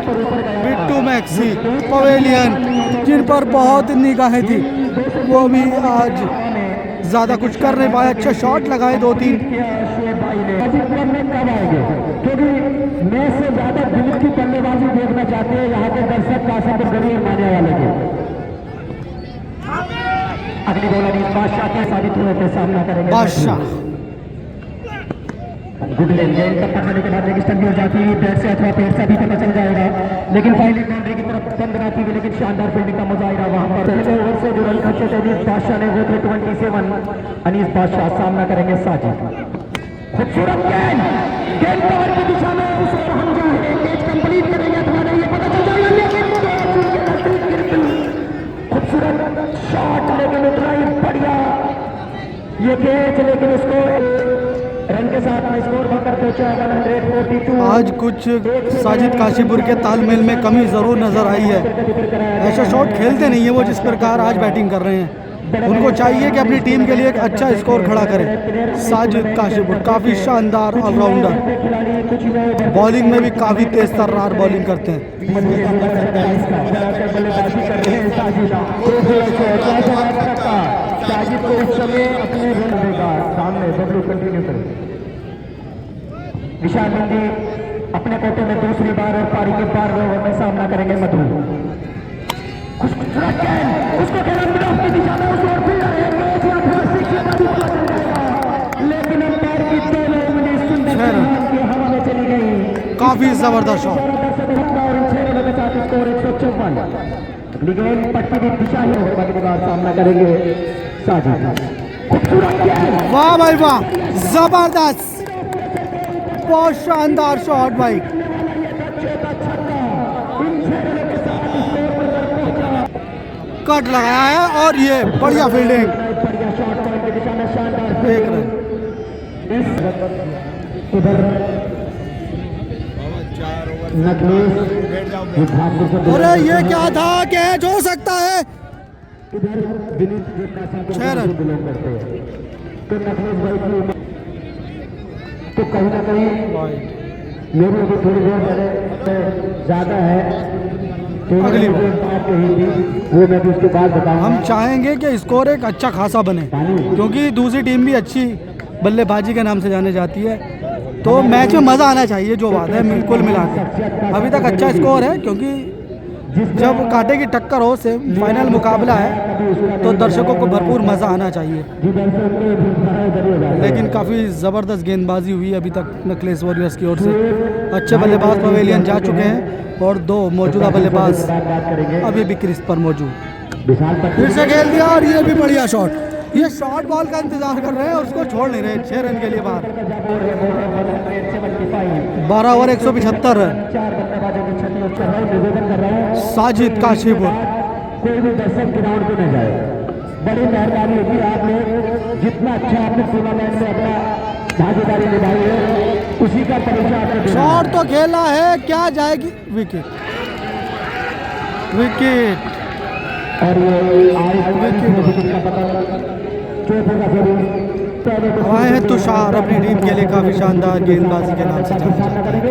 बिट्टू मैक्सी पवेलियन, जिन पर बहुत निगाहें थी, वो भी आज ज़्यादा कुछ कर नहीं पाए। अच्छे शॉट लगाए 2-3। क्योंकि मैं से ज्यादा दिल की बल्लेबाजी देखना चाहते हैं यहाँ के दर्शक, कासमपुर गढ़ी मानने वाले के। अगली बॉल बादशाह के साबित होने पे सामना करेंगे बादशाह। गुड लेन गेंद तक पकड़ने के बाद लेग स्टंप हो जाती है, बैट से अथवा पेट से भी पता चल जाएगा, लेकिन पहले बाउंड्री की तरफ बंद आती है, लेकिन शानदार फील्डिंग का मजा आएगा वहां पर। पहले ओवर से जो रन खर्चे थे अनीस बादशाह ने वो थे 27। अनीस बादशाह सामना करेंगे साजिद। खूबसूरत गेंद, गेंद पार की दिशा में उस पर हम जाएंगे, कैच कंप्लीट करेंगे अथवा नहीं ये पता चल जाएगा, लेकिन खूबसूरत शॉट, लेकिन उतना ही बढ़िया ये कैच, लेकिन उसको रन के साथ में स्कोर बनकर पहुंचा 142। आज कुछ साजिद काशीपुर के तालमेल में कमी ज़रूर नज़र आई है। ऐसा शॉट खेलते नहीं है वो जिस प्रकार आज बैटिंग कर रहे हैं। उनको चाहिए कि अपनी टीम के लिए एक अच्छा स्कोर खड़ा करें। साजिद काशीपुर काफ़ी शानदार ऑलराउंडर, बॉलिंग में भी काफ़ी तेज तर्रार बॉलिंग करते हैं। साजिद को इस समय अपने रन देगा सामने डब्ल्यू कंटिन्यू करें। विशाल नंदी अपने कोटे में दूसरी बार और पारी के बार में सामना करेंगे मधु। उसको दिशा में उसको लेकिन अंपायर की दोनों उंगली सुंदर हवा में चली गई। काफ़ी ज़बरदस्त शॉट, और इन 6 रनों के साथ स्कोर 154। अगली गेंद पट्टी की दिशा ही होगा, अगली बार सामना करेंगे साजिद। वाह भाई वाह, जबरदस्त, बहुत शानदार शॉट भाई। कट लगाया है और ये बढ़िया फील्डिंग, एक रन। अरे ये क्या था, कैच हो सकता है। 6 रन। तो कहीं ना कहीं मेरे भी थोड़ी देर ज्यादा है, अगली वो मैं भी उसके बाद बताऊंगा। हम चाहेंगे कि स्कोर एक अच्छा खासा बने, क्योंकि दूसरी टीम भी अच्छी बल्लेबाजी के नाम से जाने जाती है, तो मैच में मज़ा आना चाहिए। जो बात है बिल्कुल मिला के अभी तक अच्छा स्कोर है, क्योंकि जब कांटे की टक्कर हो, से फाइनल मुकाबला है, तो दर्शकों को भरपूर मज़ा आना चाहिए। लेकिन काफ़ी ज़बरदस्त गेंदबाजी हुई अभी तक नकलेस वॉरियर्स की ओर से। अच्छे बल्लेबाज पवेलियन जा चुके हैं और 2 मौजूदा बल्लेबाज अभी भी क्रीज पर मौजूद। फिर से खेल दिया और ये भी बढ़िया शॉट, ये शॉर्ट बॉल का इंतजार कर रहे हैं, उसको छोड़ नहीं रहे। 6 रन के लिए बाहर। 12 ओवर 175 रन। साजिद काशीपुर। कोई भी दर्शक ग्राउंड पे न जाए, बड़ी मेहरबानी होगी। आपने जितना अच्छा आपने टूर्नामेंट में अपना भागीदारी निभाई है, उसी का परिचय आपने शॉट तो खेला है, क्या जाएगी विकेट। विकेट और ये आए हैं तुषार, अपनी टीम के लिए काफी शानदार गेंदबाजी के नाम से जाना जाता है।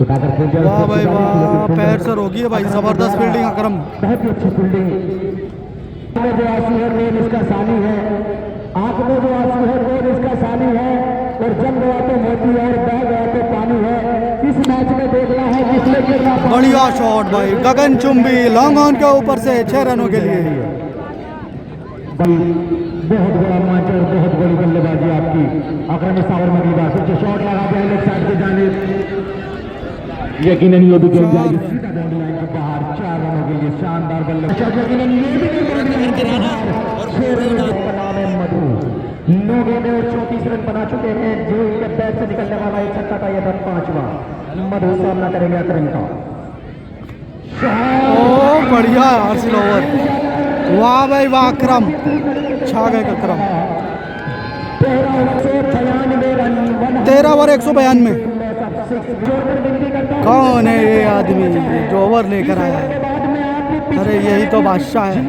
वाह भाई वाह, पैर से रोकी है भाई, जबरदस्त फील्डिंग अकरम। बहुत ही अच्छी फील्डिंग। जो आंसू है रेल इसका सानी है, आंख में जो आंसू है रेल इसका सानी है, और जम गया तो मोती और बह गया तो पानी है। इस मैच में देखना है जिसने गिरना। बढ़िया शॉट भाई, गगन चुंबी लॉन्ग ऑन के ऊपर से 6 रनों के लिए। बहुत बड़ा मंच और बहुत बड़ी बल्लेबाजी आपकी अकरम सावर मदीदा। कुछ शॉट लगा दिया लेग साइड की जानिब, यकीनन ये भी गेंद जाएगी सीधा बाउंड्री लाइन के बाहर। 4 रनों के लिए शानदार बल्लेबाजी। यकीनन ये भी बाउंड्री लाइन के बाहर। 6 रनों का नाम है मधु। 9 गेंदें और 34 रन बना चुके हैं। जो इनके बैट से निकलने वाला एक छक्का था, यह था 5वां। मधु सामना करेंगे अकरम का। ओ बढ़िया हासिल ओवर। वाह भाई वाह, अकरम छा गए। अकरम 13 ओवर 192। कौन है ये आदमी जो ओवर लेकर आया है? अरे यही तो बादशाह है।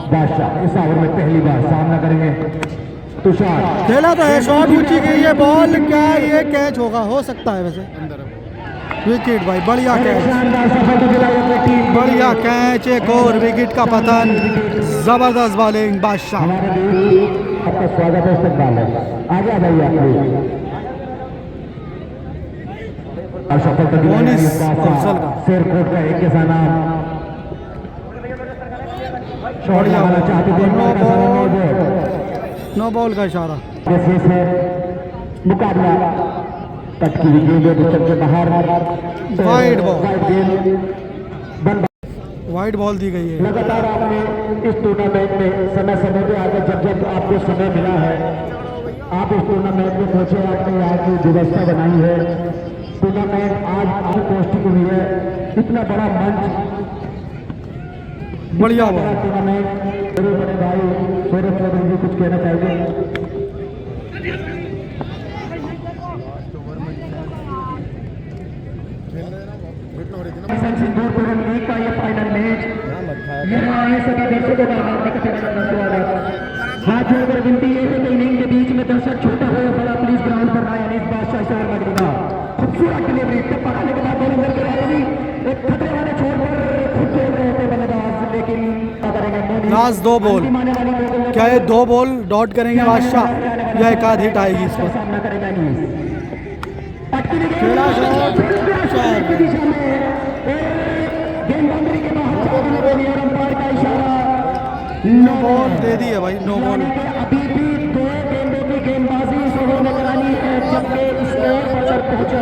बादशाह इस ओवर में पहली बार सामना करेंगे तुषार। खेला तो है, शॉट ऊंची गई है बॉल, क्या ये कैच होगा? हो सकता है वैसे। विकेट भाई, बढ़िया कैच, बढ़िया कैच। एक और विकेट का पतन। जबरदस्त बॉलिंग बादशाह। आपका स्वागत है, इस्तकबाल है। आगे आ जाइए आप लोग। सफलता शेरकोट का एक जैसा नाम। बढ़िया नो बॉल का इशारा। मुकाबला कट की गेंद के बाहर। वाइड बॉल, बंद। वाइड बॉल दी गई है। लगातार आपने इस टूर्नामेंट में समय समय पे आगे जब आपको समय मिला है, आप इस टूर्नामेंट में पहुंचे, आपने यहाँ की व्यवस्था बनाई है। टूर्नामेंट आज पोस्टिंग हुई है, इतना बड़ा मंच, बढ़िया बॉल। टूर्नामेंट। बड़े भाई सौरभ चौधरी जी कुछ कहना चाहेंगे? सिंदूर टूर्नामेंट लीग का ये फाइनल मैच। यहाँ आए सभी दर्शकों का हार्दिक स्वागत। हाथ जोड़कर विनती है कि इनिंग के बीच में दर्शक छोटा हो बड़ा प्लीज ग्राउंड पर आए। अनीस बादशाह सावर मदीना खूबसूरत डिलीवरी पकड़ने के बाद बॉलिंग करके आदमी एक खतरे वाले छोड़ पर खुद खेल रहे थे बल्लेबाज, लेकिन लास्ट 2 बॉल। क्या ये 2 बॉल डॉट करेंगे बादशाह या एक आध हिट आएगी इस पर? सामना करेगा अनीस। खेला शॉट, नो बॉल दे दी है भाई, नो बॉल। अभी भी 2 गेंदों की गेंदबाजी इस ओवर में करानी है, जबकि स्कोर पर पहुंचा।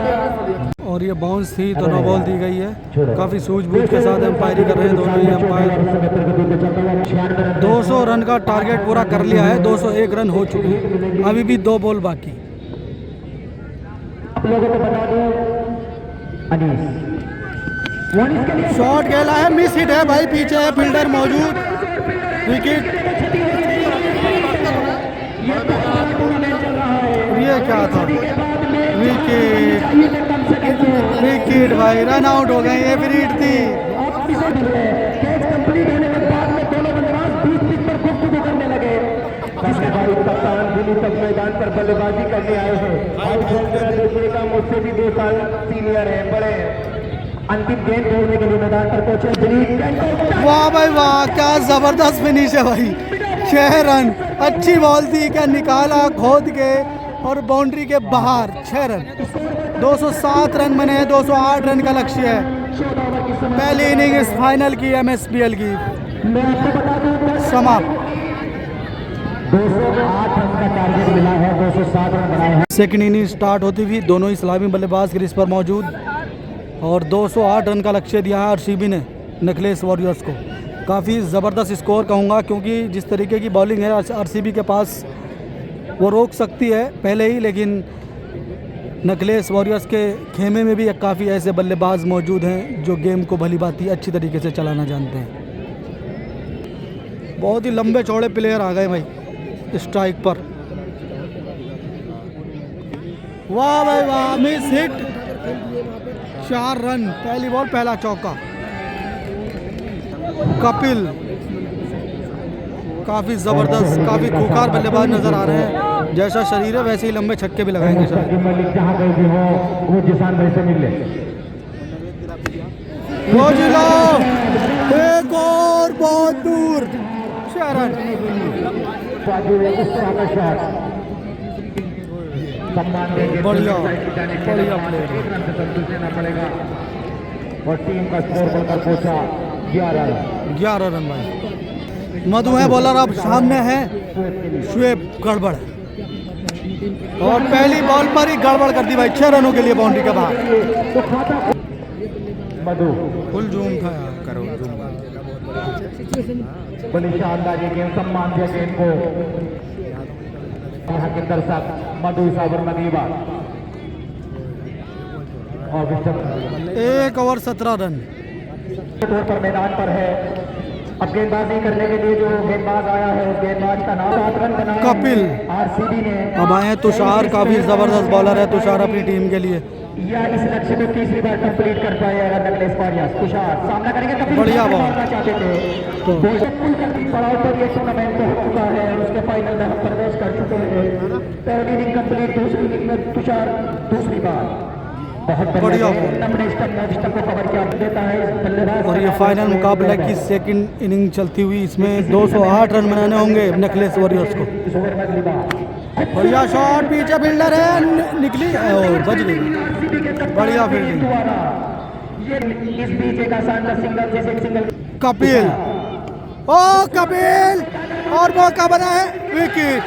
और ये बाउंस थी तो नो बॉल दी गई है। काफ़ी सूझबूझ के साथ एम्पायरिंग कर रहे हैं दोनों ही एम्पायर। 200 रन का टारगेट पूरा कर लिया है, 201 रन हो चुके हैं, अभी भी 2 बॉल बाकी। आप लोगों को बता दो अनीस शॉट खेला है, मिस हिट है भाई, पीछे है फील्डर मौजूद। विकेट। ये क्या था? विकेट, विकेट भाई, रन आउट हो गए। ये फ्री हिट थी। मैदान पर बल्लेबाजी करने आए हैं। देखिएगा, मुझसे भी 2 साल सीनियर है, बड़े हैं। अंतिम गेंद छोड़ने के लिए मैदान पर पहुंचे। वाह भाई वाह, क्या जबरदस्त फिनिश है भाई। 6 रन, अच्छी बॉल थी, क्या निकाला खोद के और बाउंड्री के बाहर। 6 रन, 207 रन बने हैं, 208 रन का लक्ष्य है। पहली इनिंग इस फाइनल की MSPL की समाप्त। 208 रन का टारगेट मिला है, 207 रन बनाए हैं। सेकंड इनिंग स्टार्ट होती हुई दोनों ही सलामी बल्लेबाज क्रीज पर मौजूद। और 208 रन का लक्ष्य दिया है आरसीबी ने नेकलेस वॉरियर्स को। काफ़ी ज़बरदस्त स्कोर कहूँगा, क्योंकि जिस तरीके की बॉलिंग है आरसीबी के पास वो रोक सकती है पहले ही, लेकिन नेकलेस वॉरियर्स के खेमे में भी काफ़ी ऐसे बल्लेबाज मौजूद हैं जो गेम को भली भांति अच्छी तरीके से चलाना जानते हैं। बहुत ही लंबे चौड़े प्लेयर आ गए भाई स्ट्राइक पर। वाह भाई वाह, मिस हिट, 4 रन, पहली बॉल पहला चौका। कपिल काफ़ी ज़बरदस्त, काफ़ी खूंखार बल्लेबाज नज़र आ रहे हैं। जैसा शरीर है वैसे ही लंबे छक्के भी लगाएंगे शायद। जहाँ कहीं भी हो वो जिसान भाई से मिल ले। वो जिला एक और बहुत दूर, 6 रन। बढ़िया बढ़िया प्लेयर पड़ेगा और टीम का स्कोर बनकर पहुंचा 11 रन भाई। मधु है बॉलर, अब सामने है शुएब गड़बड़, और पहली बॉल पर ही गड़बड़ कर दी भाई। 6 रनों के लिए बाउंड्री के बाद। मधु फुल जूम था यार, करो जूम। बड़ी शानदार ये गेम, सम्मान दिया गेम को यहाँ के दर्शक मधु साबर नदीबा और 1 ओवर 17 रन तौर पर मैदान पर है। अब गेंदबाजी करने के लिए जो गेंदबाज आया है उस गेंदबाज का नाम 7 रन बनाए कपिल। आरसीबी ने। अब आए हैं तुषार, काफ़ी ज़बरदस्त बॉलर है तुषार अपनी टीम के लिए। या इस लक्ष्य को तीसरी बार कंप्लीट कर पाएगा नेकलेस वॉरियर्स। तुषार सामना करेंगे, कपिल बढ़िया बॉल। मारना चाहते थे तो पड़ाव पर ये टूर्नामेंट हो चुका है और उसके फाइनल में हम प्रवेश कर चुके हैं। पहली इनिंग कंप्लीट, दूसरी इनिंग में तुषार दूसरी बार बहुत बढ़िया को कवर किया देता है। और ये फाइनल मुकाबला की सेकंड इनिंग चलती हुई, इसमें 208 रन बनाने होंगे नेकलेस वॉरियर्स को। बढ़िया शॉट, पीछे फील्डर है, निकली और बच गई। बढ़िया फील्डिंग। इस बीच एक आसान का सिंगल कपिल, ओ कपिल, और मौका बना है, विकेट।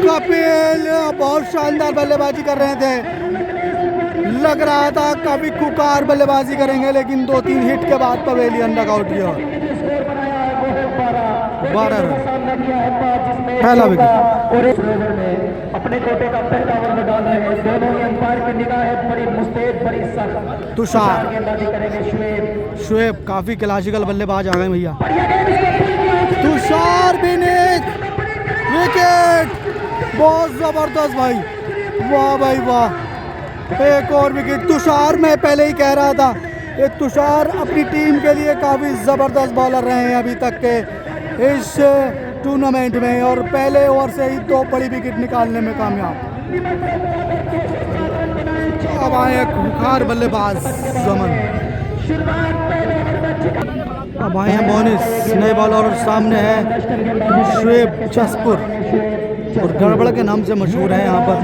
कपिल बहुत शानदार बल्लेबाजी कर रहे थे, लग रहा था काफी खुकार बल्लेबाजी करेंगे, लेकिन 2-3 हिट के बाद पवेलियन लॉकआउट किया। 12 रन, पहला विकेट। और इस ओवर में अपने कोटे का पहला ओवर डाल रहे हैं। दोनों ही अंपायर की निगाह है बड़ी मुस्तैद, बड़ी सख्त। तुषार गेंदबाजी करेंगे शुएब काफी क्लासिकल बल्लेबाज आ गए भैया। तुषार भी विकेट, बहुत जबरदस्त भाई, वाह भाई वाह, एक और विकेट। तुषार, मैं पहले ही कह रहा था ये तुषार अपनी टीम के लिए काफ़ी ज़बरदस्त बॉलर रहे हैं अभी तक के इस टूर्नामेंट में, और पहले ओवर से ही 2 बड़ी विकेट निकालने में कामयाब। अब आए खुखार बल्लेबाज जमन, अब आए हैं मोनिस नए बॉलर, और सामने है शुएब जसपुर, और गड़बड़ के नाम से मशहूर है यहाँ पर।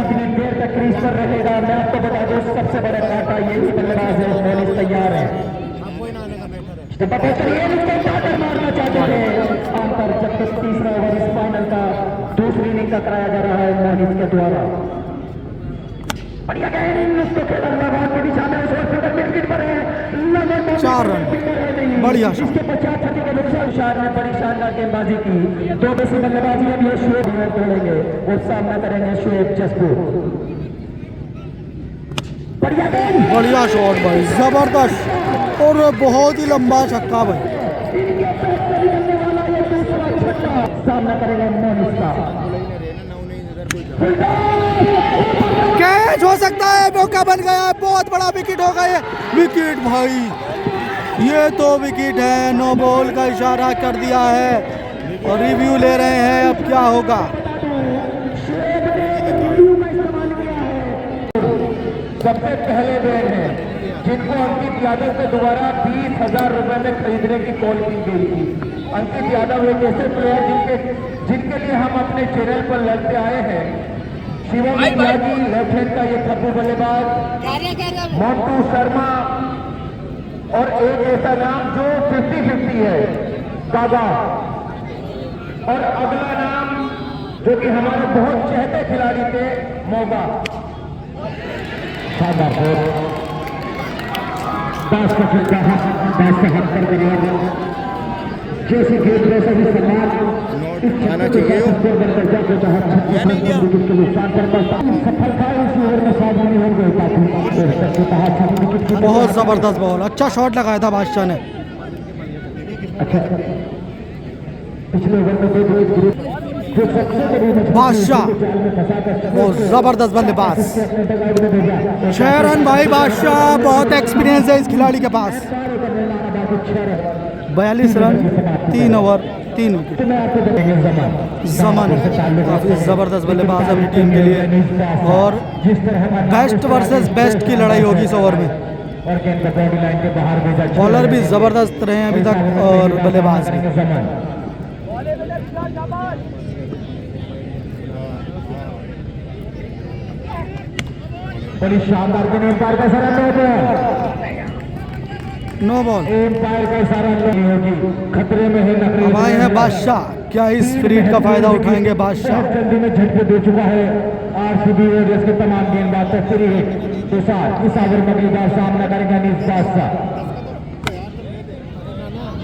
रहेगा। मैं आपको बता दूं सबसे बड़ा घाटा ये बल्लेबाज है, मोनिस तैयार है। मारना चाहते हैं अंतर, जबकि तीसरा ओवर इस फाइनल का दूसरी इनिंग का कराया जा रहा है मोनिस के द्वारा। बढ़िया गेंद, उसको के दिशा में 4 रन, बढ़िया शॉट। इसके 50 छक्के के नुकसान ने बड़ी शानदार गेंदबाजी की। 2 बेसी बल्लेबाजी अब ये शुएब तोड़ेंगे और सामना करेंगे शुएब जसपुर। बढ़िया शॉट भाई, जबरदस्त, और बहुत ही लंबा छक्का भाई। सामना करेगा मोनिस का। कैच हो सकता है, मौका बन गया है, बहुत बड़ा विकेट होगा ये। विकेट भाई, ये तो विकेट है, नो बॉल का इशारा कर दिया है और रिव्यू ले रहे हैं, अब क्या होगा। सबसे पहले वे हैं जिनको अंकित यादव के द्वारा 20,000 रुपए में खरीदने की कॉल की गई थी। अंकित यादव एक ऐसे प्लेयर जिनके लिए हम अपने चैनल पर लड़ते आए हैं। शिवम यादव लेफ्ट हैंड का ये खप्पू बल्लेबाज, मोंटू शर्मा, और एक ऐसा नाम जो 50-50 है, दादा, और अगला नाम जो कि हमारे बहुत चहते खिलाड़ी थे, मोगा। पास का खिलता है बैट से हट कर करिए जैसे खेल वैसा भी सम्मान आना चाहिए बहुत ज़बरदस्त बॉल, अच्छा शॉट लगाया था बादशाह ने। पिछले ओवर में 2 विकेट बादशाह बहुत ज़बरदस्त बल्लेबाज, 6 रन भाई। बादशाह बहुत एक्सपीरियंस है इस खिलाड़ी के पास। 42 रन 3 ओवर 3 विकेट। जमन काफ़ी ज़बरदस्त बल्लेबाज अपनी टीम के लिए, और बेस्ट वर्सेस बेस्ट की लड़ाई होगी इस ओवर में। बॉलर भी ज़बरदस्त रहे हैं अभी तक और बल्लेबाज भी। बड़ी शानदार एम्पायर का इशारा नो बॉल, एम्पायर का इशारा नहीं होगी, खतरे में है नकली। अब आए हैं बादशाह, क्या इस फ्रीड का फायदा उठाएंगे बादशाह? जल्दी में झटके दे चुका है आरसीबी वॉरियर्स के तमाम गेंदबाज। तस्वीर है तो साथ इस ओवर में अगली बार सामना करेंगे अनीस बादशाह।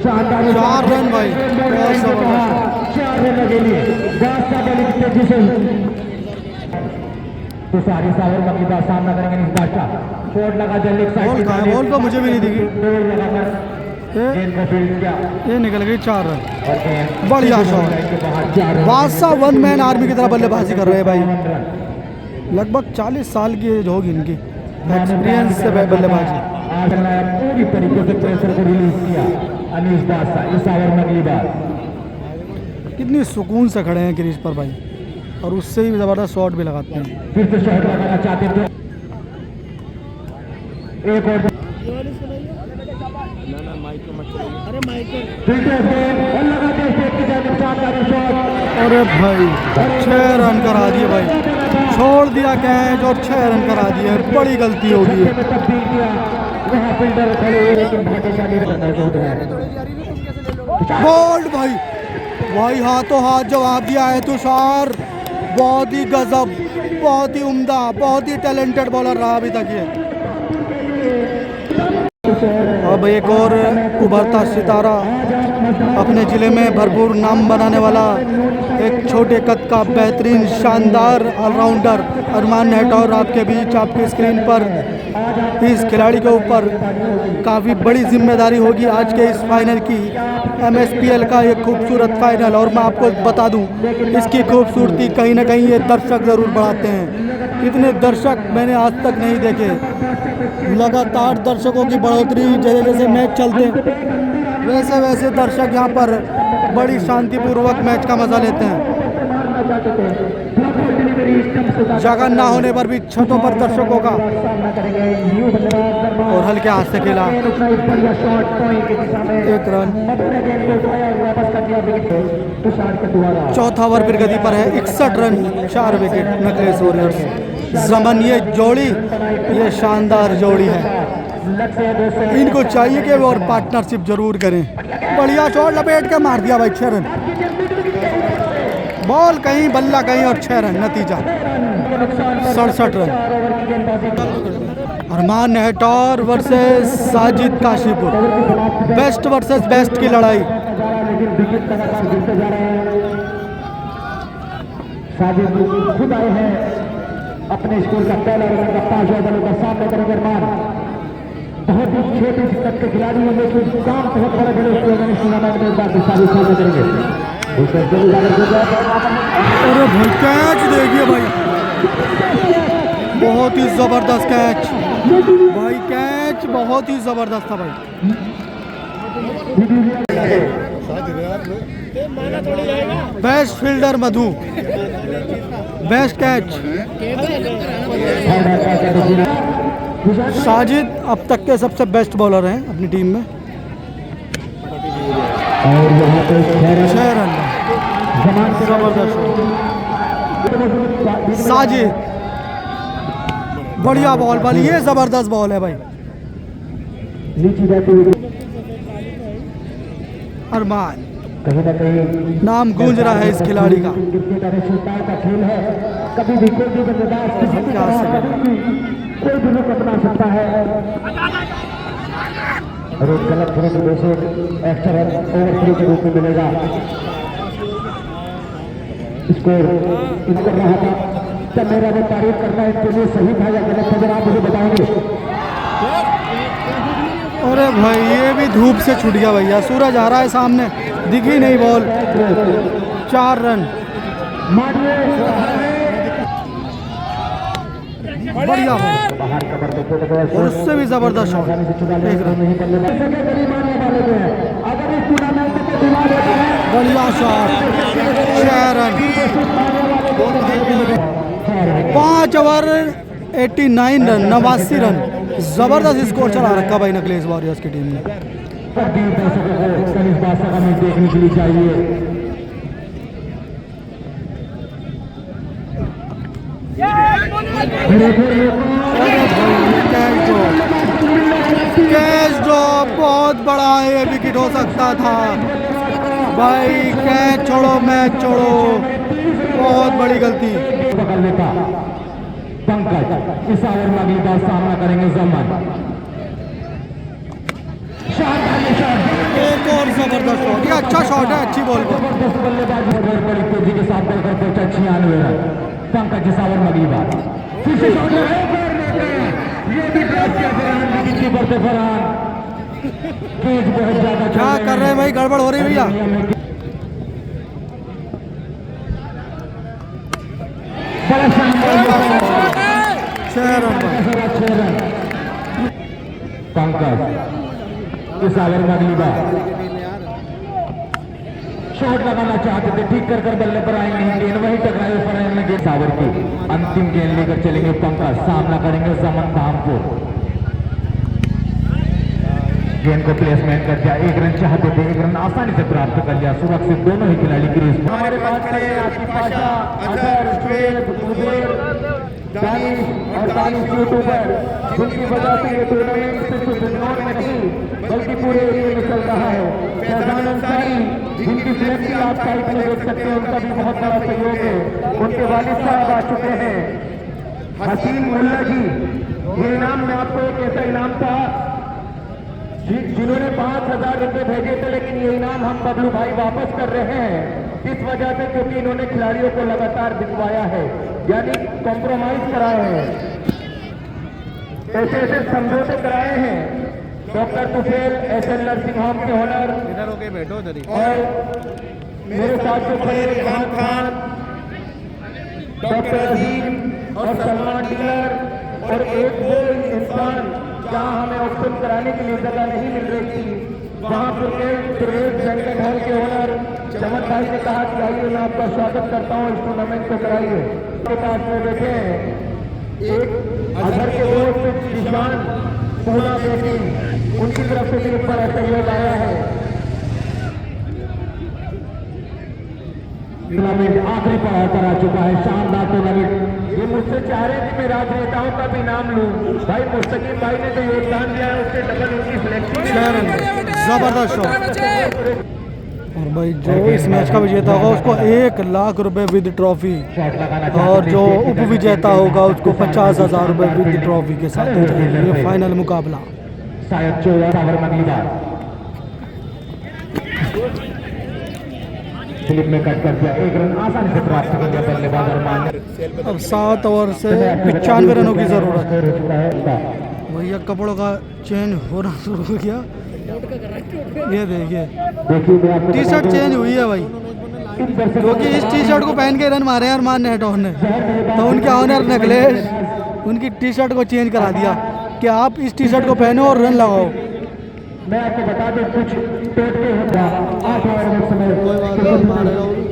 शानदार 4 रन भाई, बहुत ज़बरदस्त। 4 रन के लिए बादशाह बड़ी तेजी से तो सारी सावर में अगली बार सामना करेंगे अनीस बादशाह। शॉट लगा जल्दी बॉल कहाँ है? बॉल तो मुझे भी नहीं दिखी। गेंद को फील्ड किया, ये निकल गई 4 रन, बढ़िया शॉट। बादशाह 1 मैन आर्मी की तरह बल्लेबाजी कर रहे हैं भाई। लगभग 40 साल की एज होगी इनकी, एक्सपीरियंस से बल्लेबाजी। पूरी तरीके से प्रेशर को रिलीज किया अनीस बादशाह इस ओवर में अगली बार। कितनी सुकून से खड़े हैं क्रीज पर भाई, और उससे ही ज़बरदस्त शॉट भी लगाते हैं। फिर से शॉट लगाना चाहते थे, एक और अरे भाई 6 रन करा दिए भाई, छोड़ दिया कैच और 6 रन करा दिए, बड़ी गलती हो गई है। बोल्ड भाई, भाई हाथों हाथ जवाब दिया है तुषार, बहुत ही गजब, बहुत ही उम्दा, बहुत ही टैलेंटेड बॉलर रहा अभी तक ये। अब एक और उभरता सितारा, अपने ज़िले में भरपूर नाम बनाने वाला एक छोटे कद का बेहतरीन शानदार ऑलराउंडर अरमान नेहटौर आपके बीच, आपकी स्क्रीन पर। इस खिलाड़ी के ऊपर काफ़ी बड़ी जिम्मेदारी होगी आज के इस फाइनल की, MSPL का एक खूबसूरत फाइनल। और मैं आपको बता दूं, इसकी खूबसूरती कहीं ना कहीं ये दर्शक ज़रूर बढ़ाते हैं। इतने दर्शक मैंने आज तक नहीं देखे। लगातार दर्शकों की बढ़ोतरी, जैसे जैसे मैच चलते हैं वैसे वैसे दर्शक यहाँ पर बड़ी शांतिपूर्वक मैच का मज़ा लेते हैं। जगह ना होने पर भी छतों पर दर्शकों का, और हल्के हाथ से खेला, 1 रन। चौथा ओवर फिर गति पर है, 61 रन 4 विकेट नकलेस वॉरियर्स। जमन ये जोड़ी, ये शानदार जोड़ी है, इनको चाहिए कि वो और पार्टनरशिप जरूर करें। बढ़िया शॉट लपेट के मार दिया भाई, 6 रन। बॉल कहीं बल्ला कहीं और 6 रन, नतीजा 67 run. Arman Nehtaur versus Sajid Kashipur, best versus best की लड़ाई। साजिद खुद आए हैं अपने स्कूल का पहला रन का 5 ओवरों का सामना करेंगे अरमान। बहुत ही छोटे से कद के खिलाड़ी हैं, लेकिन काम बहुत बड़ा खेले उसके मैंने टूर्नामेंट में एक बार साजिद सामना करेंगे। अरे भाई कैच देखिए भाई, बहुत ही जबरदस्त कैच भाई, कैच बहुत ही जबरदस्त था भाई। बेस्ट फील्डर मधु, बेस्ट कैच साजिद अब तक के सबसे बेस्ट बॉलर हैं अपनी टीम में। और यहाँ पे 6 रन जबरदस्त साजिद, बढ़िया बॉल वाली, ये जबरदस्त बॉल है भाई। अरमान कहीं ना कहीं नाम गूंज रहा है इस खिलाड़ी का। खेल है, कभी भी कोई भी बल्लेबाज कोई भी रुक अपना सकता है। और एक गलत खेलों की वजह से एक्स्ट्रा रन ओवर 3 के रूप में मिलेगा। स्कोर इन कर रहा था, तब मेरा वो तारीफ करना इनके लिए सही था या गलत था, जरा आप मुझे बताएंगे। अरे भाई ये भी धूप से छूट गया भैया, सूरज आ रहा है सामने, दिखी नहीं बॉल। 4 रन, बढ़िया बॉल और उससे भी जबरदस्त शॉट। 1 रन, बढ़िया shot, 6 run, 5 over 89 run, 89 run. जबरदस्त स्कोर चला रखा भाई नकलेश वॉरियर्स की टीम ने। देखने के लिए चाहिए। कैच ड्रॉप बहुत बड़ा है, विकेट हो सकता था भाई। कैच छोड़ो, मैच छोड़ो, बहुत बड़ी गलती। पकड़ लेता पंकज, इस ओवर में अगली बार सामना करेंगे जमन। एक और जबरदस्त शॉट, ये अच्छा शॉट है, अच्छी बॉल को। बल्लेबाज बड़ी तेजी के साथ बढ़कर पहुंचा 96 रन। पंकज इस ओवर में अगली बार फिर से शॉट, ये भी कीपर से फरहान। तेज बहुत ज्यादा क्या कर रहे हैं भाई, गड़बड़ हो रही है भैया। पंकज इस ओवर में अगली बार शॉट लगाना चाहते थे, ठीक कर बल्ले पर आएंगे, गेंद वही टकराए पर आएंगे। सावर की अंतिम गेंद लेकर चलेंगे पंकज, सामना करेंगे जमन धामपुर। गेंद को प्लेसमेंट कर दिया, 1 रन चाहते थे, 1 रन आसानी से प्राप्त कर लिया। सुरक्षित दोनों ही खिलाड़ी क्रीज में। हमारे पास खड़े आसिफ पाशा, अजहर, शुएब, जुबैर, दानिश और दानिश यूट्यूबर, जिनकी वजह से ये टूर्नामेंट सिर्फ बिजनौर में नहीं बल्कि पूरे एरिया में चल रहा है। फैजान अंसारी, जिनकी फ्लेक्सी आप साइड में देख सकते हैं, उनका भी बहुत बड़ा सहयोग है। उनके वालिद साहब आ चुके हैं। हसीन मुल्ला जी, ये इनाम में आपको एक ऐसा इनाम था जिन्होंने 5,000 रुपए भेजे थे, लेकिन ये इनाम हम बबलू भाई वापस कर रहे हैं इस वजह से क्योंकि इन्होंने खिलाड़ियों को लगातार दिखवाया है, यानी कॉम्प्रोमाइज कराए हैं, ऐसे ऐसे समझौते कराए हैं। Doctor Tufail SN nursing home के ओनर और मेरे साथ जो खड़े इरफान खान, डॉक्टर अजीम और सलमान डीलर और एक वो इंसान जहाँ हमें ऑप्शन कराने के लिए जगह नहीं मिल रही थी, वहाँ प्रवेश बैंकेट हॉल के ओनर चमन भाई ने कहा कि आइए मैं आपका स्वागत करता हूँ, इस टूर्नामेंट को कराइए। के पास में बैठे हैं एक अजहर के दोस्त निशान पूना बेटी, उनकी तरफ से भी एक बड़ा सहयोग आया है। टूर्नामेंट आखिरी पड़ाव पर आ चुका है, शानदार टूर्नामेंट। ये मुझसे चाह रहे थे मैं राजनेताओं का भी नाम लूं, भाई मुस्तकीम भाई ने जो योगदान दिया है उससे डबल उनकी सिलेक्शन। जबरदस्त शॉट। और भाई जो इस मैच का विजेता होगा उसको 1 लाख रुपए विद ट्रॉफी, और जो उप विजेता होगा उसको 50,000 रुपए विद ट्रॉफी के साथ। ये फाइनल मुकाबला शायद 14 ओवर में अगली बार स्लिप में कट कर दिया, 1 रन आसानी से प्राप्त कर लिया बल्लेबाज अरमान। अब 7 ओवर से 95 रनों की जरूरत है। भैया कपड़ों का चेंज होना शुरू हो गया, ये देखिए टी शर्ट चेंज हुई है भाई, क्योंकि इस टी शर्ट को पहन के रन मारे हैं अरमान नेटोन ने, तो उनके ऑनर नकलेश उनकी टी शर्ट को चेंज करा दिया कि आप इस टी शर्ट को पहनो और रन लगाओ। मैं आपको बता दूं कुछ टोटके होगा 8 ओवर में समय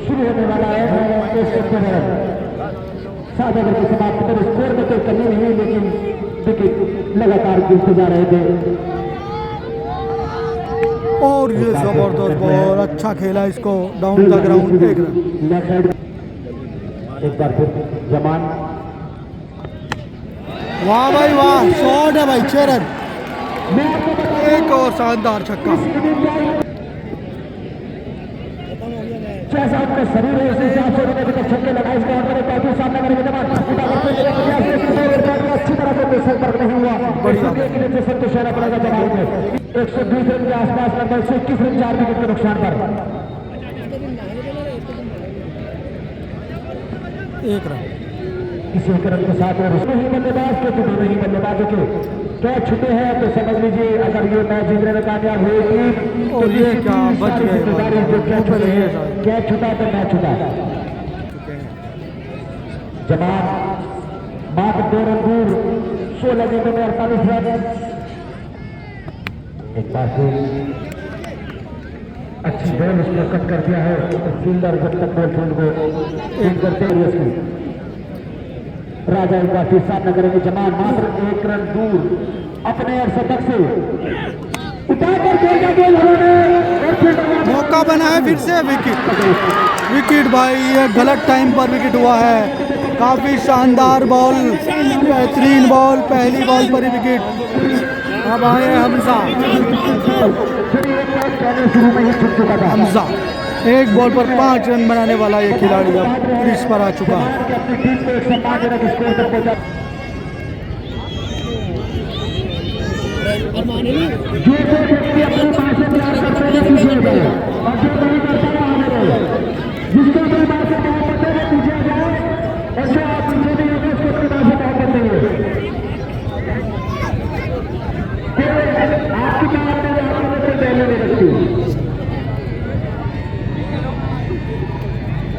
शुरू होने वाला है। 7 ओवर के समाप्त पर स्कोर में कोई कमी नहीं है, लेकिन विकेट लगातार गिरते जा रहे थे। और ये जबरदस्त बॉल, अच्छा खेला इसको डाउन द ग्राउंड। एक बार फिर जमान, वाह भाई वाह, शॉट है भाई, 6 रन, एक और शानदार छक्का। आपका शरीर है उसी हिसाब से छक्के लगाए, इसका काफी सामना करेंगे जमान अच्छी तरह से प्रेशर पर नहीं हुआ, बढ़िया संतोष पड़ेगा जवाब में। 120 रन के आसपास लगभग 121 रन 4 विकेट के नुकसान पर। 1 रन इसी रन के साथ और उसमें ही बल्लेबाज के तो दोनों ही बल्लेबाजों के कैच छूटे हैं तो समझ लीजिए अगर ये मैच जीतने में कामयाब हुई तो ये क्या बच गए कैच छूटा तो मैच छूटा। जवाब मात्र 2 रन दूर 16 गेंदों में 48 रन। एक बार फिर अच्छी बॉल उसने कट कर दिया है तो फील्डर जब तक बॉल फील्ड को फील्ड करते हैं उसकी राजा एक बार फिर सामना करेंगे। जमान मात्र 1 रन दूर अपने शतक से उठाकर खेलना गोल मौका बना है फिर से विकेट भाई ये गलत टाइम पर विकेट हुआ है। काफी शानदार बॉल बेहतरीन बॉल पहली बॉल पर ही विकेट। अब आए हमजा हमजा एक बॉल पर 5 रन बनाने वाला ये खिलाड़ी अब क्रीज पर आ चुका है।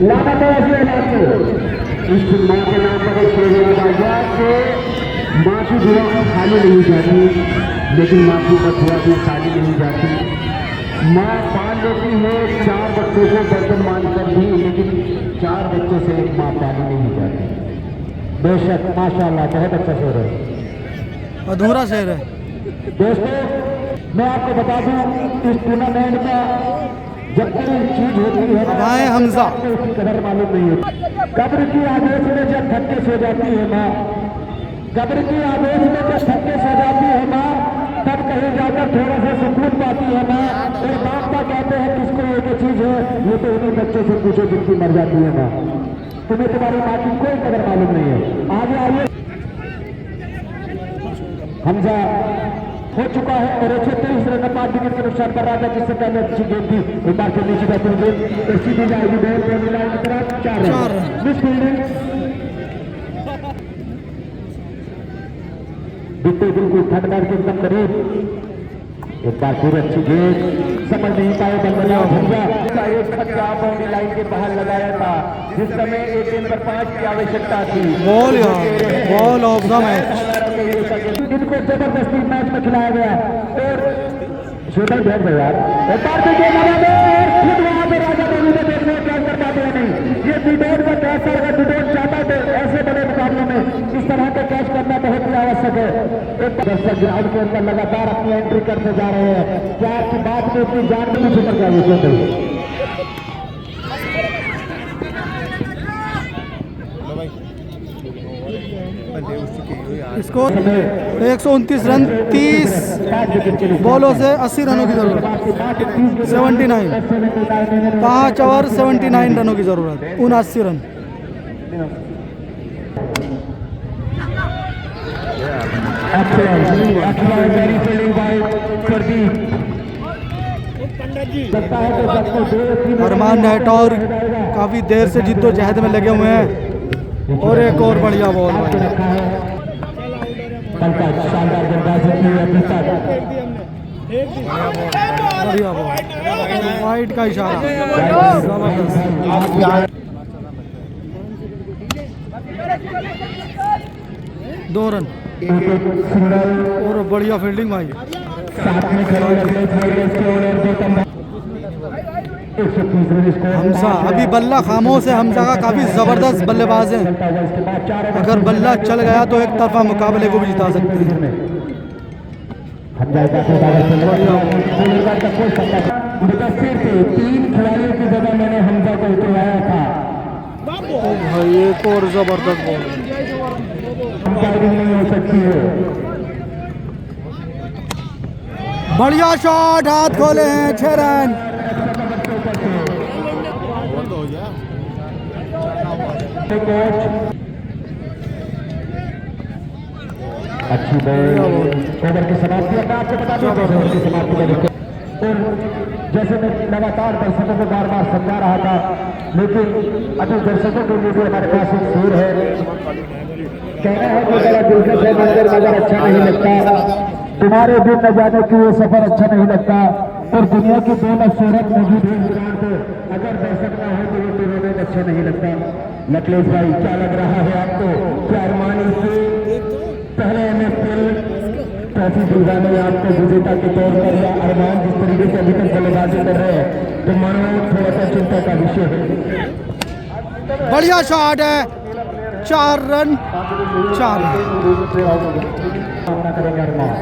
लाना तो ऐसे इस माँ के नाम पर एक शेर याद आ गया कि माँ की दुआ खाली नहीं जाती लेकिन माँ की बदुआ भी खाली नहीं जाती। माँ पाल लेती है 4 बच्चों को बर्तन मानकर भी लेकिन 4 बच्चों से एक माँ पाली नहीं जाती। बेशक माशाल्लाह बहुत अच्छा शेर है अधूरा शेर है। दोस्तों मैं आपको बता दूं इस टूर्नामेंट का जब कोई चीज होती है आए हमजा उसकी कदर मालूम नहीं होती। कब्र की आदेश में जब थक्के सो जाती है माँ कब्र की आदेश में जब थक्के सो जाती है माँ तब कहीं जाकर थोड़ा सा सुकून पाती है माँ। और बाप का कहते हैं किसको ये क्या चीज है ये तो उन्हीं बच्चों से पूछो जिसकी मर जाती है माँ। तुम्हें तुम्हारी माँ की कोई कदर मालूम नहीं है। आगे आइए हमजा हो चुका है और 123 रन 5 विकेट के नुकसान कर रहा था जिससे पहले अच्छी गेंद थी। एक बार फिर नीचे बैटिंग गेंद और सीधी जाएगी बॉल को मिलाए की तरफ 4 रन मिस फील्डिंग बिल्कुल बिल्कुल थर्ड मैच के एकदम करीब। एक बार फिर अच्छी गेंद समझ नहीं पाए बल्लेबाज हमजा एक छक्का बाउंड्री लाइन के बाहर लगाया था जिस समय एक गेंद पर 5 की आवश्यकता थी। बॉल ऑफ द मैच इनको जबरदस्ती मैच में खिलाया गया और शूटर भेज दो यार एक बार फिर गेंद लगा दो और खुद वहां पे राजा देवी को देखने कैच कर पाते हैं नहीं। ये डिडोन में कैच कर डिडोन चाहता तो ऐसे बड़े मुकाबलों में इस तरह के कैच करना बहुत ही आवश्यक है। एक दर्शक ग्राउंड के अंदर लगातार अपनी एंट्री करते जा रहे हैं। क्या आपकी बात में अपनी जान में छुपर क्या स्कोर 129 रन 30 बॉलों से 80 रनों की जरूरत 79 5 ओवर 79 रनों की जरूरत 79 रन। अरमान नेटौर काफी देर से जिद्दोजहद में लगे हुए हैं और एक और बढ़िया बॉल बढ़िया बॉल वाइड का इशारा 2 रन और बढ़िया फील्डिंग भाई। हमजा अभी बल्ला खामोश है। हमजा का काफी जबरदस्त बल्लेबाज है। अगर बल्ला चल गया तो एक तरफा मुकाबले को भी जिता सकते हैं। तीन खिलाड़ियों की जगह मैंने हमजा को उतरवाया था। भाई एक और जबरदस्त बॉल नहीं हो सकती है। बढ़िया शॉट हाथ खोले हैं 6 रन। अच्छी बॉल ओवर की समाप्ति। मैं आपको बता दूं ओवर की समाप्ति का देखो, और जैसे मैं लगातार दर्शकों को बार बार समझा रहा था, लेकिन अभी दर्शकों के लिए भी हमारे पास एक सूर है, कहना है कि बड़ा दिलकश है मगर अच्छा नहीं लगता, तुम्हारे दिन न जाने की वो सफर अच्छा नहीं लगता, और दुनिया की दो शोहरत मौजूद है इंसान को, अगर दर्शक ना हो तो वो टूर्नामेंट अच्छा नहीं लगता। नकलेश भाई क्या लग रहा है आपको, क्या अरमान से पहले MSL ट्रॉफी दिलवाने आपको विजेता के तौर पर, या अरमान जिस तरीके से अभी तक बल्लेबाजी कर रहे हैं तो मानो थोड़ा सा चिंता का विषय है। बढ़िया शॉट है, 4 रन 4। सामना करेंगे अरमान।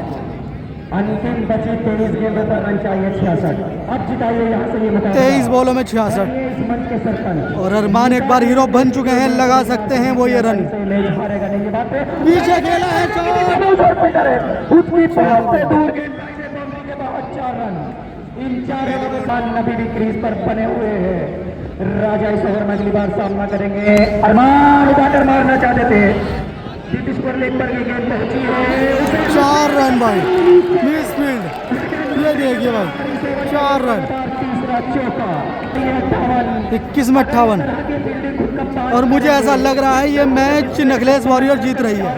अंतिम बची 23 गेंदों पर रन चाहिए 66। अब जिताइए यहाँ से ये मुकाबला 23 बॉलों में 66, इस मंच के सरपंच और अरमान एक बार हीरो बन चुके हैं, लगा सकते हैं वो ये रन। मैच हारेगा नहीं, ये बात है। पीछे खेला है उसकी पास से दूर गेंद से बाउंड्री के बाद 4 रन। इन 4 रनों के साथ नबी भी क्रीज पर बने हुए हैं। राजा इस ओवर में अगली बार सामना करेंगे। अरमान उठाकर मारना चाहते थे, स्कोर लेग पर की गेंद पहुंची है। 4 रन भाई, मिस फील्ड, ये देखिए भाई 4 रन, तीसरा चौका 21 में 58। और मुझे ऐसा लग रहा है ये मैच नकलेश वॉरियर जीत रही है,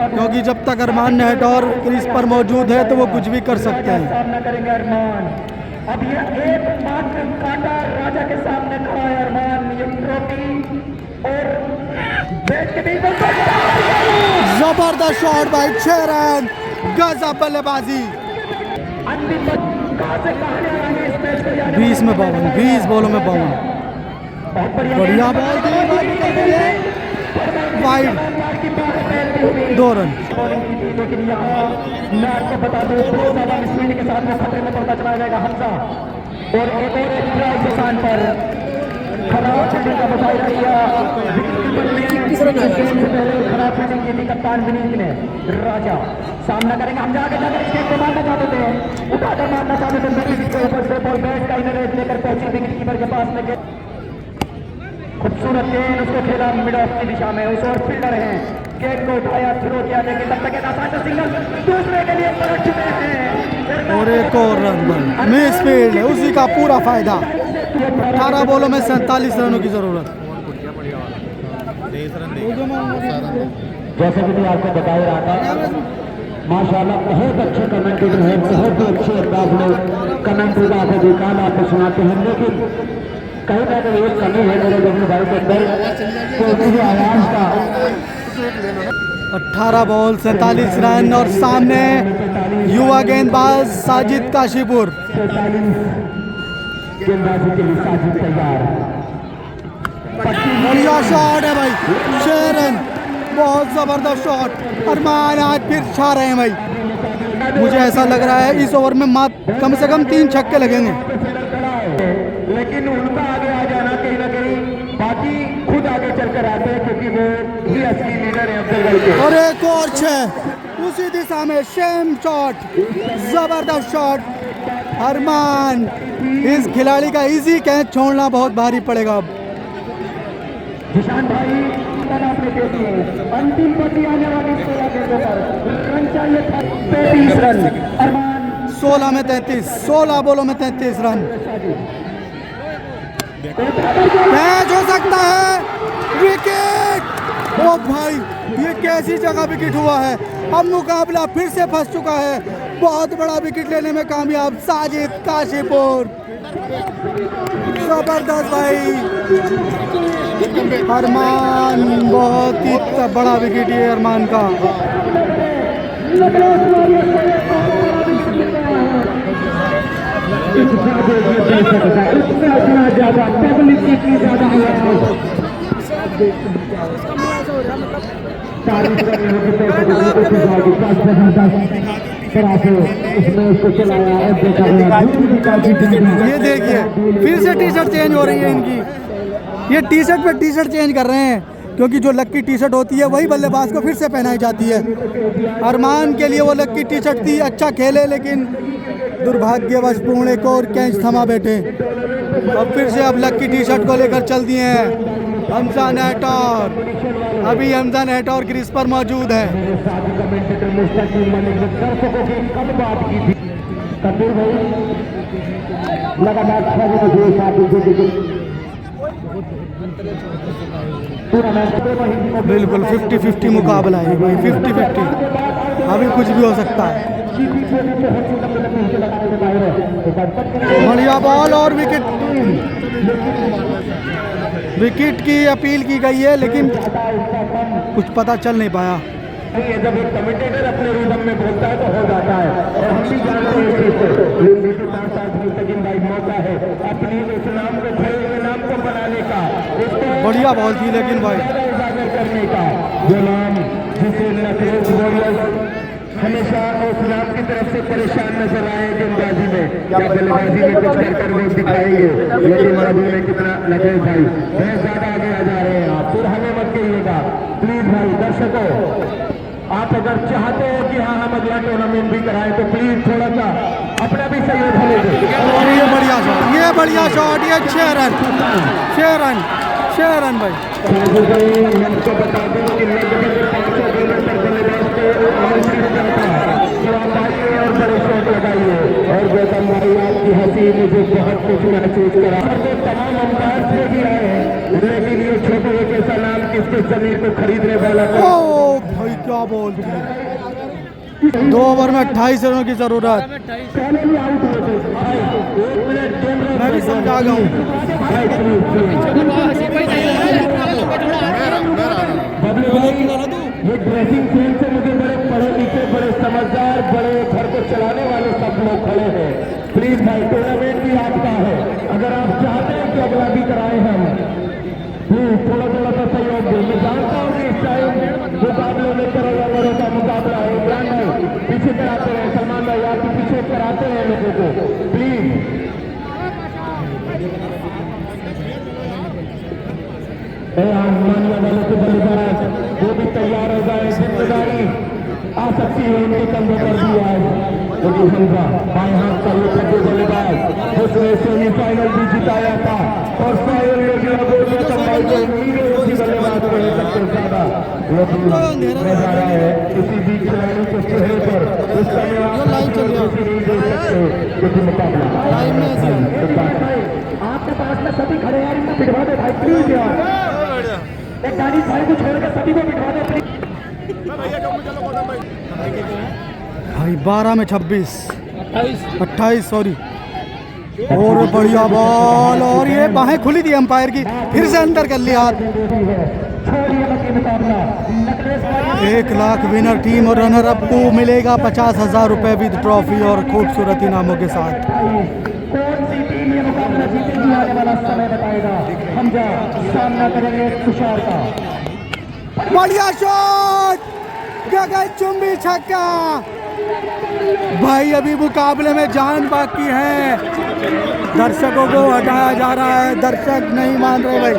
क्योंकि जब तक अरमान नेहटौर क्रीज पर मौजूद है तो वो कुछ भी कर सकते हैं। सामना करेंगे अरमान। अब ये एक मात्र कांटा राजा के सामने खड़ा है अरमान, ये ट्रॉफी और बैट के बीच जबरदस्त शॉट भाई, 6 रन, गजब बल्लेबाजी। 20 में 52, 20 बॉलों में 52। बढ़िया बॉल दी भाई, निकल गई है वाइड, 2 रन। लेकिन यहाँ मैं आपको बता दूं स्पीड के साथ में खतरे में पड़ता चला जाएगा हमजा, और एक और एक स्थान पर खराब फील्डिंग का मुजाहिरा किया। खराब फील्डिंग की थी कप्तान विनीत ने। राजा सामना करेंगे, हम जाके जाकर स्टेट को मारना चाहते थे, उठाकर मारना चाहते थे, ऊपर से बॉल बैट का इनर एज लेकर पहुंची विकेट कीपर के पास लगे। खूबसूरत गेंद उसको खेला मिड ऑफ की दिशा में, उस और फील्डर हैं, गेंद को उठाया, थ्रो किया, लेकिन तब तक आसान सिग्नल दूसरे के लिए पलट चुके हैं, और एक और रन भाई, मिस फील्ड है, उसी का पूरा फायदा। 18 बॉलों में 47 रनों की जरूरत। जैसे कि मैं आपको बता ही रहा था, माशाल्लाह बहुत अच्छे कमेंटेटर हैं, बहुत ही अच्छे अंदाज में कमेंट्री का आपको दिखाना आपको सुनाते हैं, लेकिन कहीं ना कहीं एक कमी है मेरे देखने भाई के अंदर, तो मुझे आवाज का 18 बॉल 47 रन, और सामने युवा गेंदबाज साजिद काशीपुर। गेंदबाजी के लिए साजिद तैयार। बढ़िया शॉट है भाई, 6 रन, बहुत जबरदस्त शॉट। अरमान आज फिर छा रहे हैं भाई, मुझे ऐसा लग रहा है इस ओवर में कम से कम 3 छक्के लगेंगे। लेकिन उनका आगे आ जाना कहीं ना कहीं, बाकी खुद आगे चलकर आते हैं, क्योंकि वो ही असली लीडर है अफजल के। और एक और 6 उसी दिशा में, सेम शॉट, जबरदस्त शॉट। अरमान, इस खिलाड़ी का इजी कैच छोड़ना बहुत भारी पड़ेगा अब। निशान भाई आपने दे दिए, अंतिम पति आने वाली 16 गेंदों पर रन चाहिए था 33 रन। अरमान 16 में 33, 16 बॉलों में 33 रन। कैच हो सकता है, विकेट। ओ भाई, ये कैसी जगह विकेट हुआ है, अब मुकाबला फिर से फंस चुका है। बहुत बड़ा विकेट लेने में कामयाब साजिद काशीपुर, जबरदस्त भाई। अरमान, बहुत ही बड़ा विकेट है अरमान का। ये देखिए फिर से टी शर्ट चेंज हो रही है इनकी, ये टी शर्ट पे टी शर्ट चेंज कर रहे हैं, क्योंकि जो लक्की टी शर्ट होती है वही बल्लेबाज को फिर से पहनाई जाती है। अरमान के लिए वो लक्की टी शर्ट थी, अच्छा खेले, लेकिन दुर्भाग्यवश पुणे को और कैच थमा बैठे। अब फिर से अब लक्की टी शर्ट को लेकर चल दिए हैं हमजा नेहटौर। अभी हमजा नेट और क्रिस पर मौजूद है। मेरे साथ कमेंटेटर मुस्तकीम मलिक ने दर्शकों की कब बात की थी। कबीर भाई लगातार 6 दिनों से साथ बिल्कुल 50-50 मुकाबला है भाई, 50-50, अभी कुछ भी हो सकता है। बढ़िया बॉल और विकेट की अपील की गई है, लेकिन कुछ पता चल नहीं पाया। जब एक कमेंटेटर अपने रिदम में बोलता है तो हो जाता है, और हम भी जानते हैं भाई मौका है अपनी इस नाम को खड़े हुए नाम को बनाने का, बढ़िया बॉल थी लेकिन भाई उजागर करने का, जो नाम जिसे नटरेज वॉरियर्स हमेशा उस नाम की तरफ से परेशान नजर आए गेंदबाजी में या बल्लेबाजी में कुछ कर वो दिखाएंगे, लेकिन अभी में कितना नटरेज भाई बहुत ज्यादा आगे आ जा रहे हैं आप, फिर हमें मत कहिएगा प्लीज भाई। दर्शकों आप अगर चाहते हो कि हाँ हम अगला टूर्नामेंट भी कराएं तो प्लीज थोड़ा सा अपना भी सहयोग हमें। और ये बढ़िया शॉट, ये बढ़िया शॉट, ये 6 रन भाई। आपको बता दूं कि लगभग 500 गेंदों पर बल्लेबाज को आमंत्रित करता है कि आप आइए और बड़े शॉट लगाइए, और गौतम भाई आपकी हंसी मुझे बहुत कुछ महसूस करा। तो तमाम अंपायर से भी आए हैं, लेकिन ये छोटे एक ऐसा नाम किसके जमीन को खरीदने वाला ओ भाई क्या बॉल थी, 2 ओवर में 28 रनों की जरूरत। मैं भी समझा गया हूँ। ये ड्रेसिंग फील्ड से मुझे बड़े पढ़े लिखे, बड़े समझदार, बड़े घर को चलाने वाले सब लोग खड़े हैं। प्लीज भाई टूर्नामेंट भी आपका है, अगर आप चाहते हैं कि अगला भी कराए हम, प्लीज थोड़ा थोड़ा सा सहयोग दें। मैं जानता हूँ कि इस टाइम मुकाबले में करोड़ों का मुकाबला है, इमरान भाई पीछे कराते हैं, सलमान भाई आप पीछे कराते हैं लोगों को, प्लीज। मानिया वाले के बल्लेबाज वो भी तैयार हो गए, जिम्मेदारी आ सकती है उनके कंधों पर भी आज, लेकिन हमजा बाएं हाथ का ये खड्डे बल्लेबाज उसने सेमीफाइनल भी जिताया था और फाइनल में भी उसी बल्लेबाज को है सबसे ज्यादा, लेकिन मजा रहा है इसी बीच खिलाड़ी के चेहरे पर उस समय आपके पास में सभी खड़े यार, इनको बिठवा दे भाई प्लीज यार, एक गाड़ी भाई को छोड़ के सभी को बिठवा दे प्लीज भाई। 12 में 26, 28 सॉरी, और बढ़िया बॉल, और ये बाहें खुली थी अंपायर की, फिर से अंदर कर लिया। 1 लाख विनर टीम और रनर अप को मिलेगा 50,000 रुपए विद ट्रॉफी और खूबसूरत इनामों के साथ। कौन सी टीम ये मुकाबला जीतेगी आने वाला समय बताएगा। हमजा सामना करेंगे तुषार का, बढ़िया शॉट, गगनचुंबी छक्का भाई। अभी मुकाबले में जान बाकी है, दर्शकों को हटाया जा रहा है, दर्शक नहीं मान रहे भाई।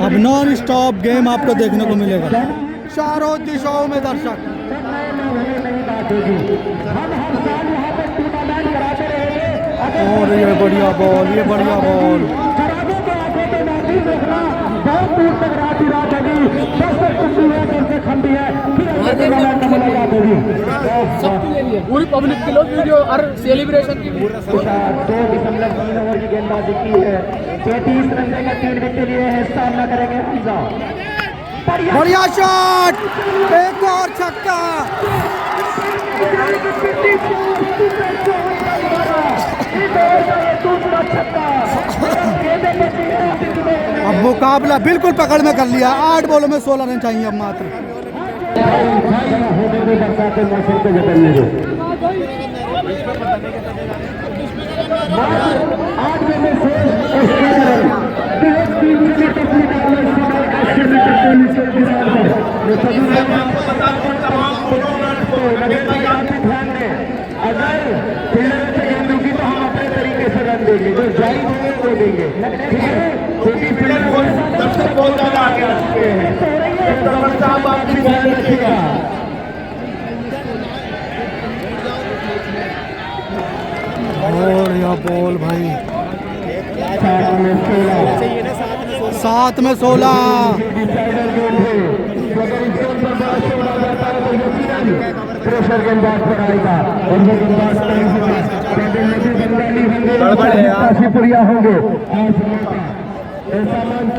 अब नॉन स्टॉप गेम आपको देखने को मिलेगा, चारों दिशाओं में दर्शक। और ये बढ़िया बॉल, ये बढ़िया बॉल, बहुत दूर तक रात ही रात होगी, पूरी पब्लिक के लोग वीडियो और सेलिब्रेशन की 2.3 ओवर की गेंदबाजी की है, 33 रन का 3 विकेट लिए हैं, सामना करेंगे हमजा। बढ़िया शॉट, एक और छक्का। अब मुकाबला बिल्कुल पकड़ में कर लिया, 8 बॉलों में 16 रन चाहिए अब मात्र। बरसात मौसम को बदलने दो, 8 में अगर फील्डर से गेंद होगी तो हम अपने तरीके से रन देंगे, जो जारी होंगे वो देंगे, ठीक है, क्योंकि फील्डर दर्शक बहुत ज्यादा आगे आ चुके हैं, आप भी ध्यान रखिएगा। और यह बॉल भाई 7 में 16। प्रेशर गेंदबाज पर आएगा और वो गेंदबाज काशीपुरिया होंगे। ऐसा मंच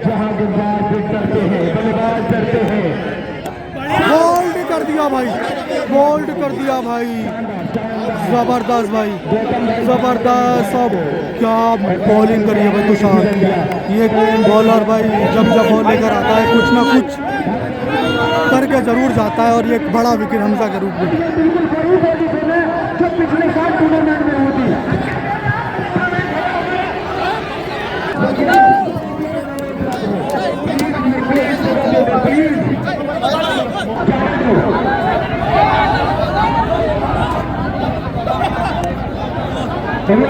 जहां गेंदबाज डरते हैं, बल्लेबाज डरते हैं। बोल्ड कर दिया भाई, बोल्ड कर दिया भाई, जबरदस्त भाई, जबरदस्त। अब क्या बॉलिंग करी है भाई तुषार। ये बॉलर भाई जब बॉल लेकर आता है कुछ ना कुछ करके जरूर जाता है और ये एक बड़ा विकेट हमजा के रूप में। पिछले साल टूर्नामेंट में होती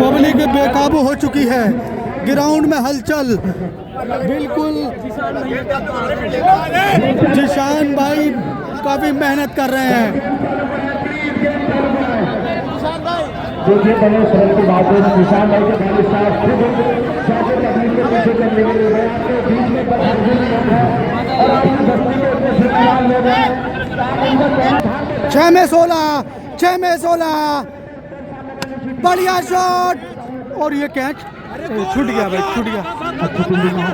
पब्लिक बेकाबू हो चुकी है, ग्राउंड में हलचल बिल्कुल। जिशान भाई काफी मेहनत कर रहे हैं। देखिए बड़े शरम की बात है, निशान भाई के भाई साहब खुद जाके तकलीफ के पीछे करने के लिए आपके बीच में और आपकी बस्ती के ऊपर से निकाल ले रहे हैं। 6 में 16, 6 में 16, बढ़िया शॉट और ये कैच छूट गया भाई, छूट गया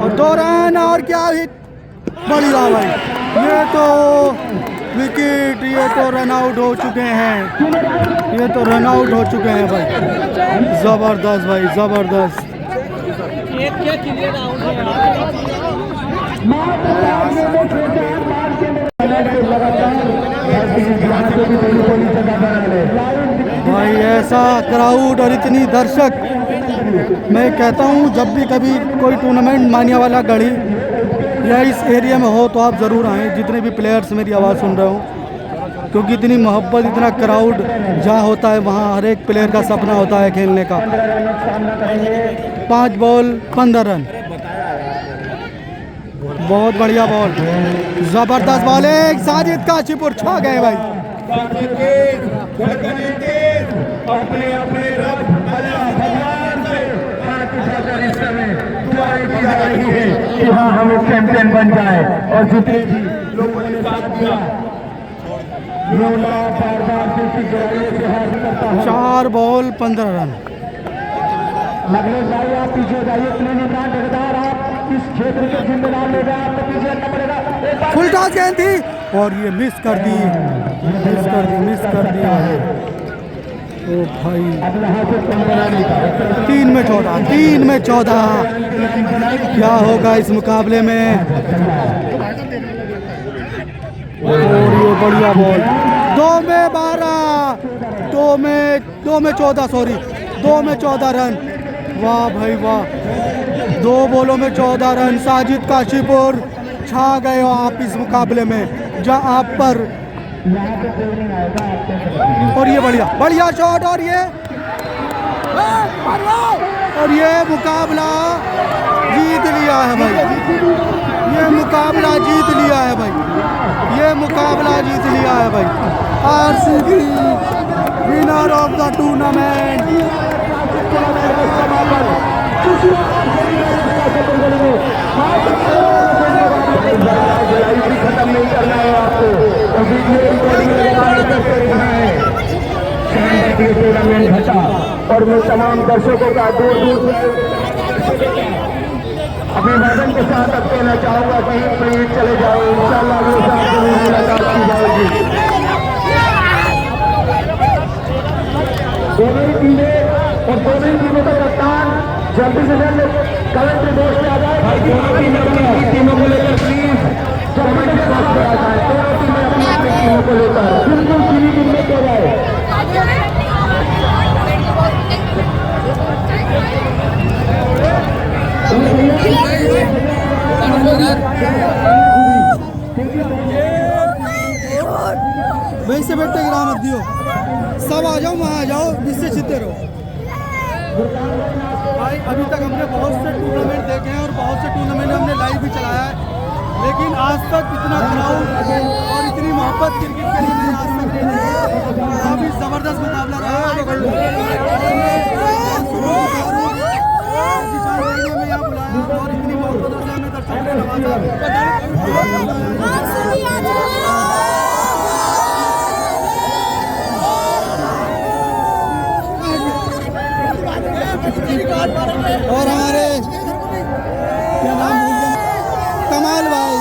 और 2 रन। और क्या हिट, बढ़िया भाई, ये तो विकेट, ये तो रन आउट हो चुके हैं, ये तो रन आउट हो चुके हैं भाई। जबरदस्त भाई, जबरदस्त। भाई ऐसा क्राउड और इतनी दर्शक, मैं कहता हूँ जब भी कभी कोई टूर्नामेंट मानिया वाला गढ़ी या इस एरिया में हो तो आप ज़रूर आएँ, जितने भी प्लेयर्स मेरी आवाज़ सुन रहे हो, क्योंकि इतनी मोहब्बत, इतना क्राउड जहाँ होता है वहाँ हर एक प्लेयर का सपना होता है खेलने का। 5 बॉल 15 रन, बहुत बढ़िया बॉल, जबरदस्त बॉलिंग। साजिद काशीपुर छा गए भाई। अपने अपने रब भगवान से इस समय दुआएं की जा रही है कि हाँ हम चैंपियन बन जाए और जितने भी लोगों ने साथ दिया 4 बॉल 15 रन। लगने भाई आप पीछे जाइए, प्लेन इमरान ठेकेदार आप इस क्षेत्र के जिम्मेदार ले जाए, आपको पीछे हटना पड़ेगा। फुल टॉस गेंद थी और ये मिस कर दी, मिस कर दिया है। ओ भाई 3 में 14, 3 में 14, क्या होगा इस मुकाबले में। और ये बढ़िया बॉल, 2 में 12, 2 में 14, सॉरी 2 में 14 रन। वाह भाई वाह, 2 बॉलों में 14 रन। साजिद काशीपुर छा गए हो आप इस मुकाबले में जहां पर। और ये बढ़िया शॉट और ये मुकाबला जीत लिया है भाई, ये मुकाबला जीत लिया है भाई, ये मुकाबला जीत लिया है भाई। RCB winner of the tournament. खत्म नहीं करना है आपको, टूर्नामेंट घटा और मैं तमाम दर्शकों का दूर दूर से अभिवादन के साथ अब कहना चाहूंगा कि प्लीज चले जाओ, इंशाल्लाह मुलाकात की जाएगी। दोनों ही टीमें और दोनों ही टीमों का कप्तान जल्दी से जल्द कमेंट्री बॉक्स में आ जाए। टीमों को लेकर प्लीज कमेंट्री बॉक्स में आ जाए, दोनों टीमें अपनी टीमों को लेकर बिल्कुल सीधी टीम में कह जाए। वैसे बैठे गिरा मत दियो, सब आ जाओ, वहाँ आ जाओ, जिससे जीते रहो भाई। अभी तक हमने बहुत से टूर्नामेंट देखे हैं और बहुत से टूर्नामेंट हमने लाइव भी चलाया है, लेकिन आज तक इतना क्राउड और इतनी मोहब्बत क्रिकेट के लिए आज तक काफ़ी ज़बरदस्त मुकाबला रहा है। और हमारे क्या नाम भूल गए? कमाल भाई।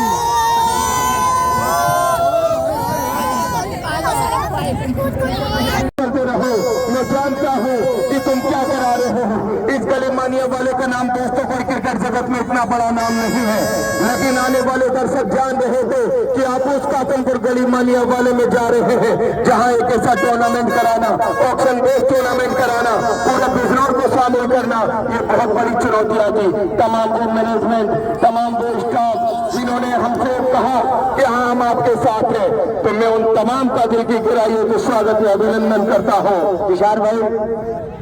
करते रहो, मैं जानता हूँ कि तुम क्या करा रहे हो। इस गली मानिया वाले का नाम दोस्तों पर क्रिकेट जगत में इतना बड़ा नाम नहीं है, लेकिन आने वाले दर्शक जान रहे थे कि आप उस कातमपुर गली मानिया वाले में जा रहे हैं जहाँ एक ऐसा टूर्नामेंट कराना, ऑक्शन बेस्ड टूर्नामेंट कराना, पूरे बिजनौर को शामिल करना, ये बहुत बड़ी चुनौतियाँ थी। तमाम वो मैनेजमेंट, तमाम वो स्टाफ जिन्होंने हमसे कहा कि हाँ हम आपके साथ हैं, तो मैं उन तमाम का दिल की गहराइयों से स्वागत या अभिनंदन करता हूँ। विशाल भाई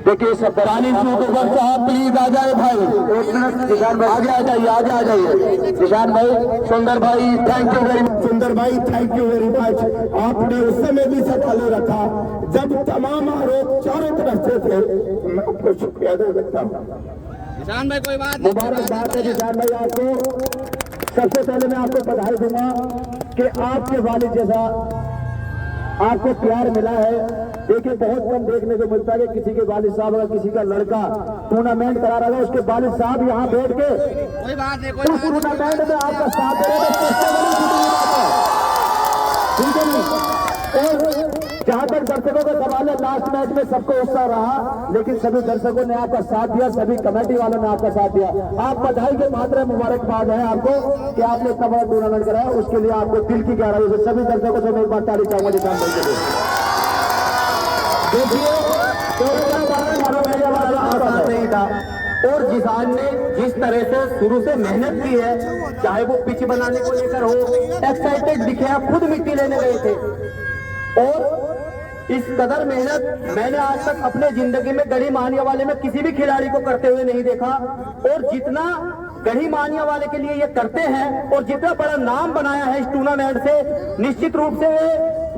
देखिए, सब रानी सूबेदार साहब प्लीज आ जाए भाई, एक मिनट। विशाल भाई आगे आ जाइए, आगे आ जाइए। विशाल भाई, सुंदर भाई थैंक यू वेरी मच। सुंदर भाई थैंक यू वेरी मच। आपने उस समय भी सफल रखा जब तमाम आरोप चारों तरफ से थे, मैं आपको शुक्रिया अदा करता हूँ। किसान भाई कोई बात मुबारकबाद है किसान भाई आपको। सबसे पहले मैं आपको बधाई दूंगा कि आपके वालिद जैसा आपको प्यार मिला है। देखिए, बहुत कम देखने को मिलता है कि किसी के वालिद साहब अगर किसी का लड़का टूर्नामेंट करा रहा है, उसके वालिद साहब यहाँ बैठ के कोई बात नहीं, उस टूर्नामेंट में आपका साथ दे रहे हैं, ठीक है नहीं। और जहाँ तक दर्शकों का सवाल है, लास्ट मैच में सबको उत्साह रहा, लेकिन सभी दर्शकों ने आपका साथ दिया, सभी कमेटी वालों ने आपका साथ दिया। आप बधाई के पात्र हैं, मुबारकबाद है आपको कि आपने इतना बड़ा टूर्नामेंट कराया। उसके लिए आपको दिल की गहराई से सभी दर्शकों से मैं एक बार ताली चाहूंगा निशान भाई के लिए। देखिए, नहीं था, और जिसान ने जिस तरह से शुरू से मेहनत की है, चाहे वो पिच बनाने को लेकर हो, एक्साइटेड दिखे, आप खुद मिट्टी लेने गए थे, और इस कदर मेहनत मैंने आज तक अपने जिंदगी में गढ़ी मानिया वाले में किसी भी खिलाड़ी को करते हुए नहीं देखा। और जितना गढ़ी मानिया वाले के लिए ये करते हैं और जितना बड़ा नाम बनाया है इस टूर्नामेंट से, निश्चित रूप से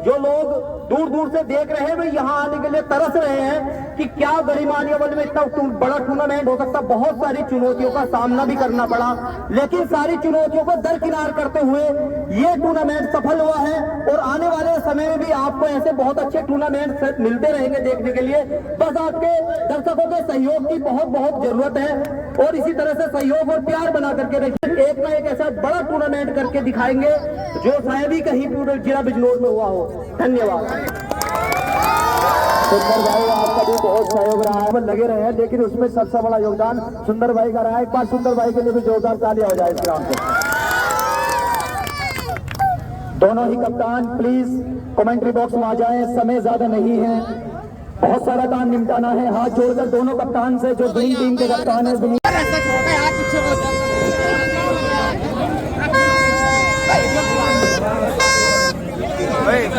जो लोग दूर दूर से देख रहे हैं वे यहाँ आने के लिए तरस रहे हैं कि क्या गढ़ी मानिया वाले में इतना बड़ा टूर्नामेंट हो सकता। बहुत सारी चुनौतियों का सामना भी करना पड़ा, लेकिन सारी चुनौतियों को दरकिनार करते हुए ये टूर्नामेंट सफल हुआ है। और आने वाले समय में भी आपको ऐसे बहुत अच्छे टूर्नामेंट मिलते रहेंगे देखने के लिए। बस आपके दर्शकों के सहयोग की बहुत बहुत जरूरत है, और इसी तरह से सहयोग और प्यार बना करके रखिए। एक ना एक ऐसा बड़ा टूर्नामेंट करके दिखाएंगे जो शायद ही कहीं पूरे जिला बिजनौर में हुआ हो। धन्यवाद। सुंदर भाई आपका भी बहुत सहयोग रहा है, लगे रहे हैं, लेकिन उसमें सबसे बड़ा योगदान सुंदर भाई का रहा है। एक बार सुंदर भाई के लिए भी जोरदार तालियां हो जाए इस ग्राउंड पे। दोनों ही कप्तान प्लीज कमेंट्री बॉक्स में आ जाएं, समय ज्यादा नहीं है, बहुत सारा काम निपटाना है। हाथ जोड़कर दोनों कप्तान से, जो ग्रीन टीम के कप्तान है,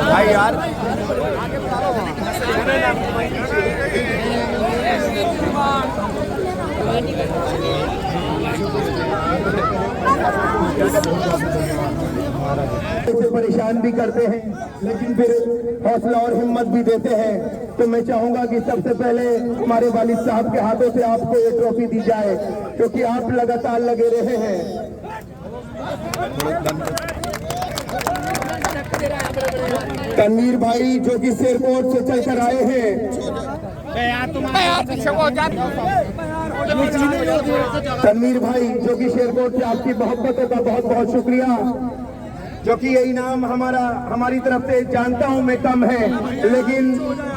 भाई यार इसे परेशान भी करते हैं, लेकिन फिर हौसला और हिम्मत भी देते हैं। तो मैं चाहूंगा कि सबसे पहले हमारे वालिद साहब के हाथों से आपको ये ट्रॉफी दी जाए, क्योंकि आप लगातार लगे रहे हैं। तनवीर भाई जो कि शेरकोट से चलकर आए हैं, तनवीर भाई जो कि शेरकोट से, आपकी मोहब्बतों का बहुत बहुत शुक्रिया, जो कि ये इनाम हमारी तरफ से जानता हूं मैं कम है, लेकिन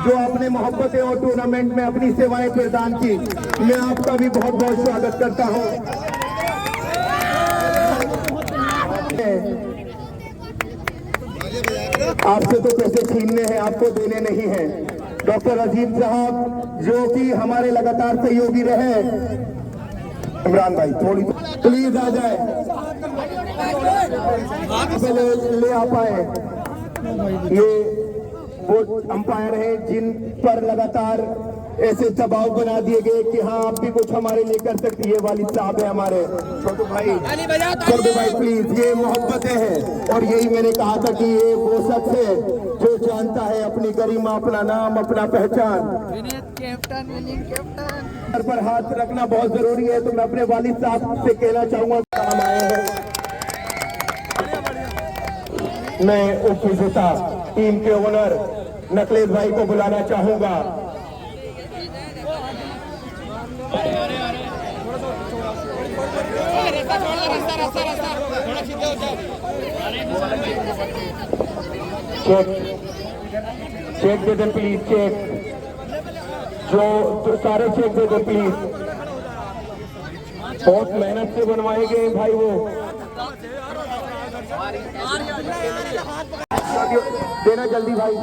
जो आपने मोहब्बतें और टूर्नामेंट में अपनी सेवाएं प्रदान की, मैं आपका भी बहुत बहुत स्वागत करता हूं। आपसे तो पैसे छीनने हैं, आपको देने नहीं है। डॉक्टर अजीम साहब जो कि हमारे लगातार सहयोगी रहे, इमरान भाई थोड़ी प्लीज आ जाए, ले आ पाए। ये वो अंपायर है जिन पर लगातार ऐसे दबाव बना दिए गए कि हाँ आप भी कुछ हमारे लिए कर सकती है। वालिद साहब है हमारे छोटू भाई, छोटू भाई प्लीज, ये मोहब्बतें हैं। और यही मैंने कहा था कि ये वो शख्स है जो जानता है अपनी गरिमा, अपना नाम, अपना पहचान। सर पर हाथ रखना बहुत जरूरी है, तो मैं अपने वालिद साहब से कहना चाहूंगा काम आए हैं। मैं उप विजेता टीम के ओनर नकलेश भाई को बुलाना चाहूंगा। चेक दे दें प्लीज, चेक जो सारे चेक दे दें प्लीज। बहुत मेहनत से बनवाए गए भाई वो। देना जल्दी भाई।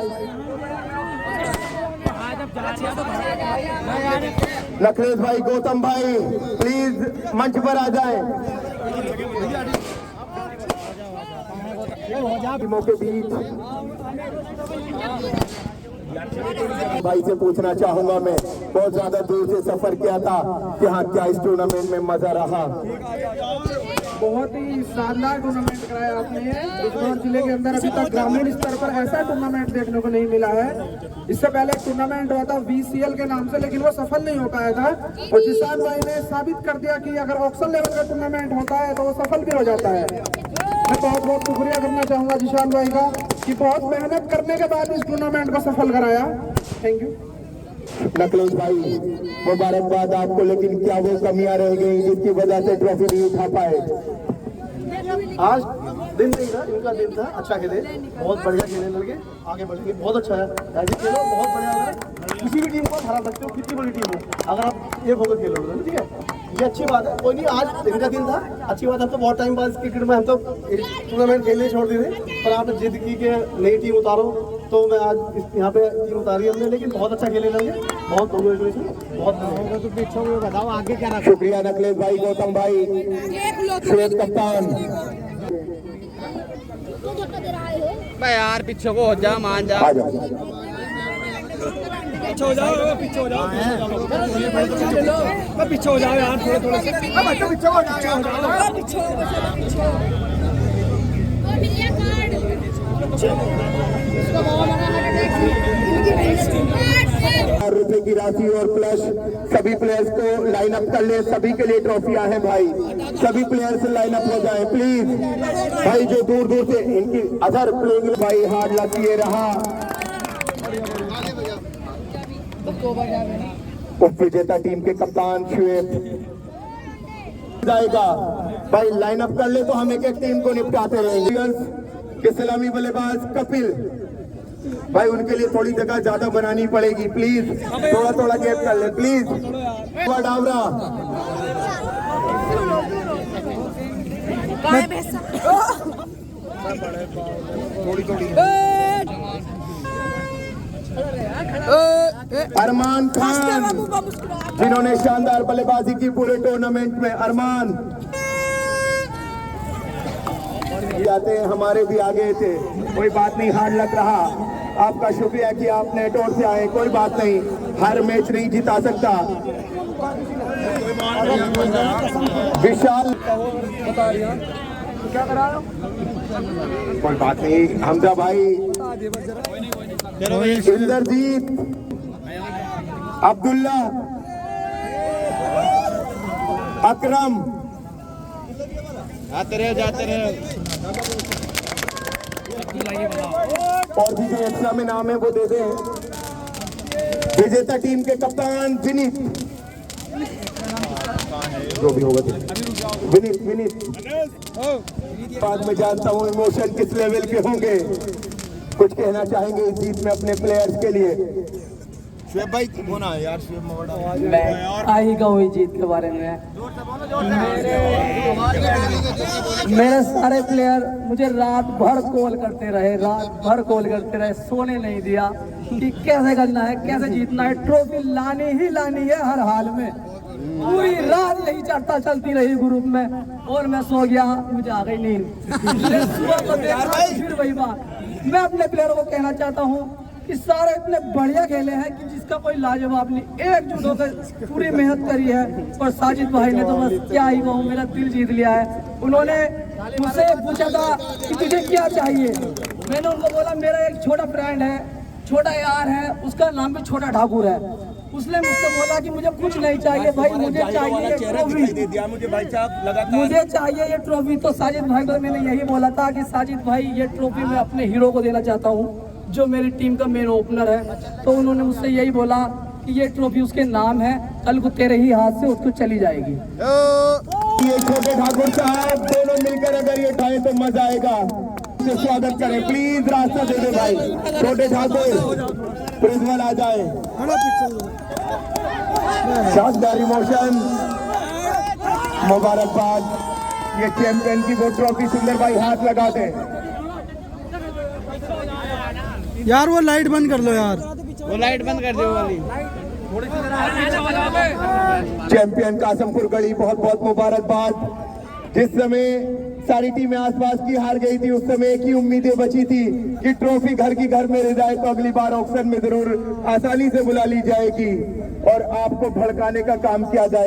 नकलेश भाई, गौतम भाई प्लीज मंच पर आ जाएं। टीमों के बीच भाई से पूछना चाहूंगा मैं, बहुत ज्यादा दूर से सफर किया था कि हाँ क्या इस टूर्नामेंट में मजा रहा? बहुत ही शानदार टूर्नामेंट कराया आपने। बिजनौर जिले के अंदर अभी तक ग्रामीण स्तर पर ऐसा टूर्नामेंट देखने को नहीं मिला है। इससे पहले एक टूर्नामेंट हुआ था VCL के नाम से, लेकिन वो सफल नहीं हो पाया था। और जिशान भाई ने साबित कर दिया कि अगर ऑक्शन लेवल का टूर्नामेंट होता है तो वो सफल भी हो जाता है। मैं बहुत बहुत शुक्रिया करना चाहूँगा जिशान भाई का कि बहुत मेहनत करने के बाद इस टूर्नामेंट को सफल कराया। थैंक यू नकलेश भाई, मुबारकबाद आपको। लेकिन क्या वो कमियां रह गई जिसकी वजह से ट्रॉफी नहीं उठा पाए? आज दिन नहीं था, इनका दिन था। अच्छा खेले, बहुत बढ़िया खेलने लगे, आगे बढ़ेंगे। बहुत अच्छा है, ऐसे खेलो, बहुत बढ़िया है। किसी भी टीम को हरा सकते हो, कितनी बड़ी टीम हो, अगर आप एक होकर खेलोगे, ठीक है, ये अच्छी बात है। कोई नहीं, आज इनका दिन था, अच्छी बात है। हम तो बहुत टाइम बाद क्रिकेट में हम तो टूर्नामेंट खेलने छोड़ दिए थे, पर आपने जिद की कि नई टीम उतारो, तो मैं आज यहाँ पे टीम उतारी हमने। लेकिन बहुत अच्छा खेलने लगे, बहुत कांग्रेचुलेशन, बहुत बताओ आगे क्या। शुक्रिया नकलेश भाई, गौतम भाई, श्वेत कप्तान। यार पीछे को हो जा, मान जा। आ जाओ। पीछे हो जाओ, पीछे हो जाओ, पीछे हो जाओ यार, थोड़े थोड़े से पीछे हो रुपए की राशि और प्लस सभी प्लेयर्स को लाइन अप कर ले। सभी के लिए ट्रॉफियां हैं भाई, सभी प्लेयर्स लाइन अप हो जाए प्लीज भाई। जो दूर दूर से इनकी अदर प्लेइंग भाई, हार्ड लक ये रहा। उप विजेता टीम के कप्तान श्वेत जाएगा भाई, लाइन अप कर ले तो हम एक एक टीम को निपटाते रहेंगे। के सलामी बल्लेबाज कपिल भाई, उनके लिए थोड़ी जगह ज्यादा बनानी पड़ेगी प्लीज, थोड़ा थोड़ा गैप कर ले प्लीज। डावरा अरमान खान, जिन्होंने शानदार बल्लेबाजी की पूरे टूर्नामेंट में। अरमान जाते हैं, हमारे भी आगे थे, कोई बात नहीं, हार्ड लग रहा। आपका शुक्रिया कि आप नेटवर्क से आए, कोई बात नहीं, हर मैच नहीं जिता सकता। विशाल क्या करा, कोई बात नहीं, हमजा भाई, इंद्रजीत, अब्दुल्ला, अकरम, जाते रहे और भी जो एक्स्ट्रा में नाम है वो दे दें। विजेता टीम के कप्तान विनीत, जो भी होगा विनीत। बाद में जानता हूँ इमोशन किस लेवल के होंगे, कुछ कहना चाहेंगे इस जीत में अपने प्लेयर्स के लिए? शुएब भाई होना है यार, शुएब मवाड़ा मैं आई गई जीत के बारे में। मेरे सारे प्लेयर मुझे रात भर कॉल करते रहे, सोने नहीं दिया कि कैसे करना है, कैसे जीतना है, ट्रॉफी लानी ही लानी है हर हाल में। पूरी रात यही चर्चा चलती रही ग्रुप में, और मैं सो गया, मुझे आ गई नींद। फिर वही बात, मैं अपने प्लेयर को कहना चाहता हूँ कि सारे इतने बढ़िया खेले हैं कि जिसका कोई लाजवाब नहीं, एकजुट होकर पूरी मेहनत करी है। और साजिद भाई ने तो बस क्या ही कहूँ, मेरा दिल जीत लिया है। उन्होंने मुझसे पूछा था कि तुझे क्या चाहिए, मैंने उनको बोला मेरा एक छोटा फ्रेंड है, छोटा यार है, उसका नाम भी छोटा ठाकुर है, उसने मुझसे बोला कि मुझे कुछ नहीं चाहिए भाई, मुझे चाहिए ये ट्रॉफी, दे दिया मुझे भाई साहब लगातार। मुझे चाहिए ये ट्रॉफी। तो साजिद भाई को मैंने यही बोला था कि साजिद भाई ये ट्रॉफी मैं अपने हीरो को देना चाहता हूँ जो मेरी टीम का मेन ओपनर है। तो उन्होंने मुझसे यही बोला कि ये ट्रॉफी उसके नाम है, कल को तेरे ही हाथ से उसको चली जाएगी। ये छोटे ठाकुर साहब दोनों मिलकर अगर ये उठाएं तो मजा आएगा। तो स्वागत करें प्लीज, रास्ता दे दे भाई। छोटे ठाकुर प्रिंसिपल आ जाए। शानदार इमोशन, मुबारकबाद। ये चैंपियन की वो ट्रॉफी सुंदर भाई हाथ लगा दे। यार वो लाइट बंद कर लो यार, वो लाइट बंद कर दो वाली। चैंपियन कासमपुर गढ़ी बहुत बहुत मुबारकबाद। जिस समय सारी टीमें आसपास की हार गई थी, उस समय एक ही उम्मीदें बची थी कि ट्रॉफी घर की घर में रह जाए तो अगली बार ऑक्शन में जरूर आसानी से बुला ली जाएगी और आपको भड़काने का काम किया जाए।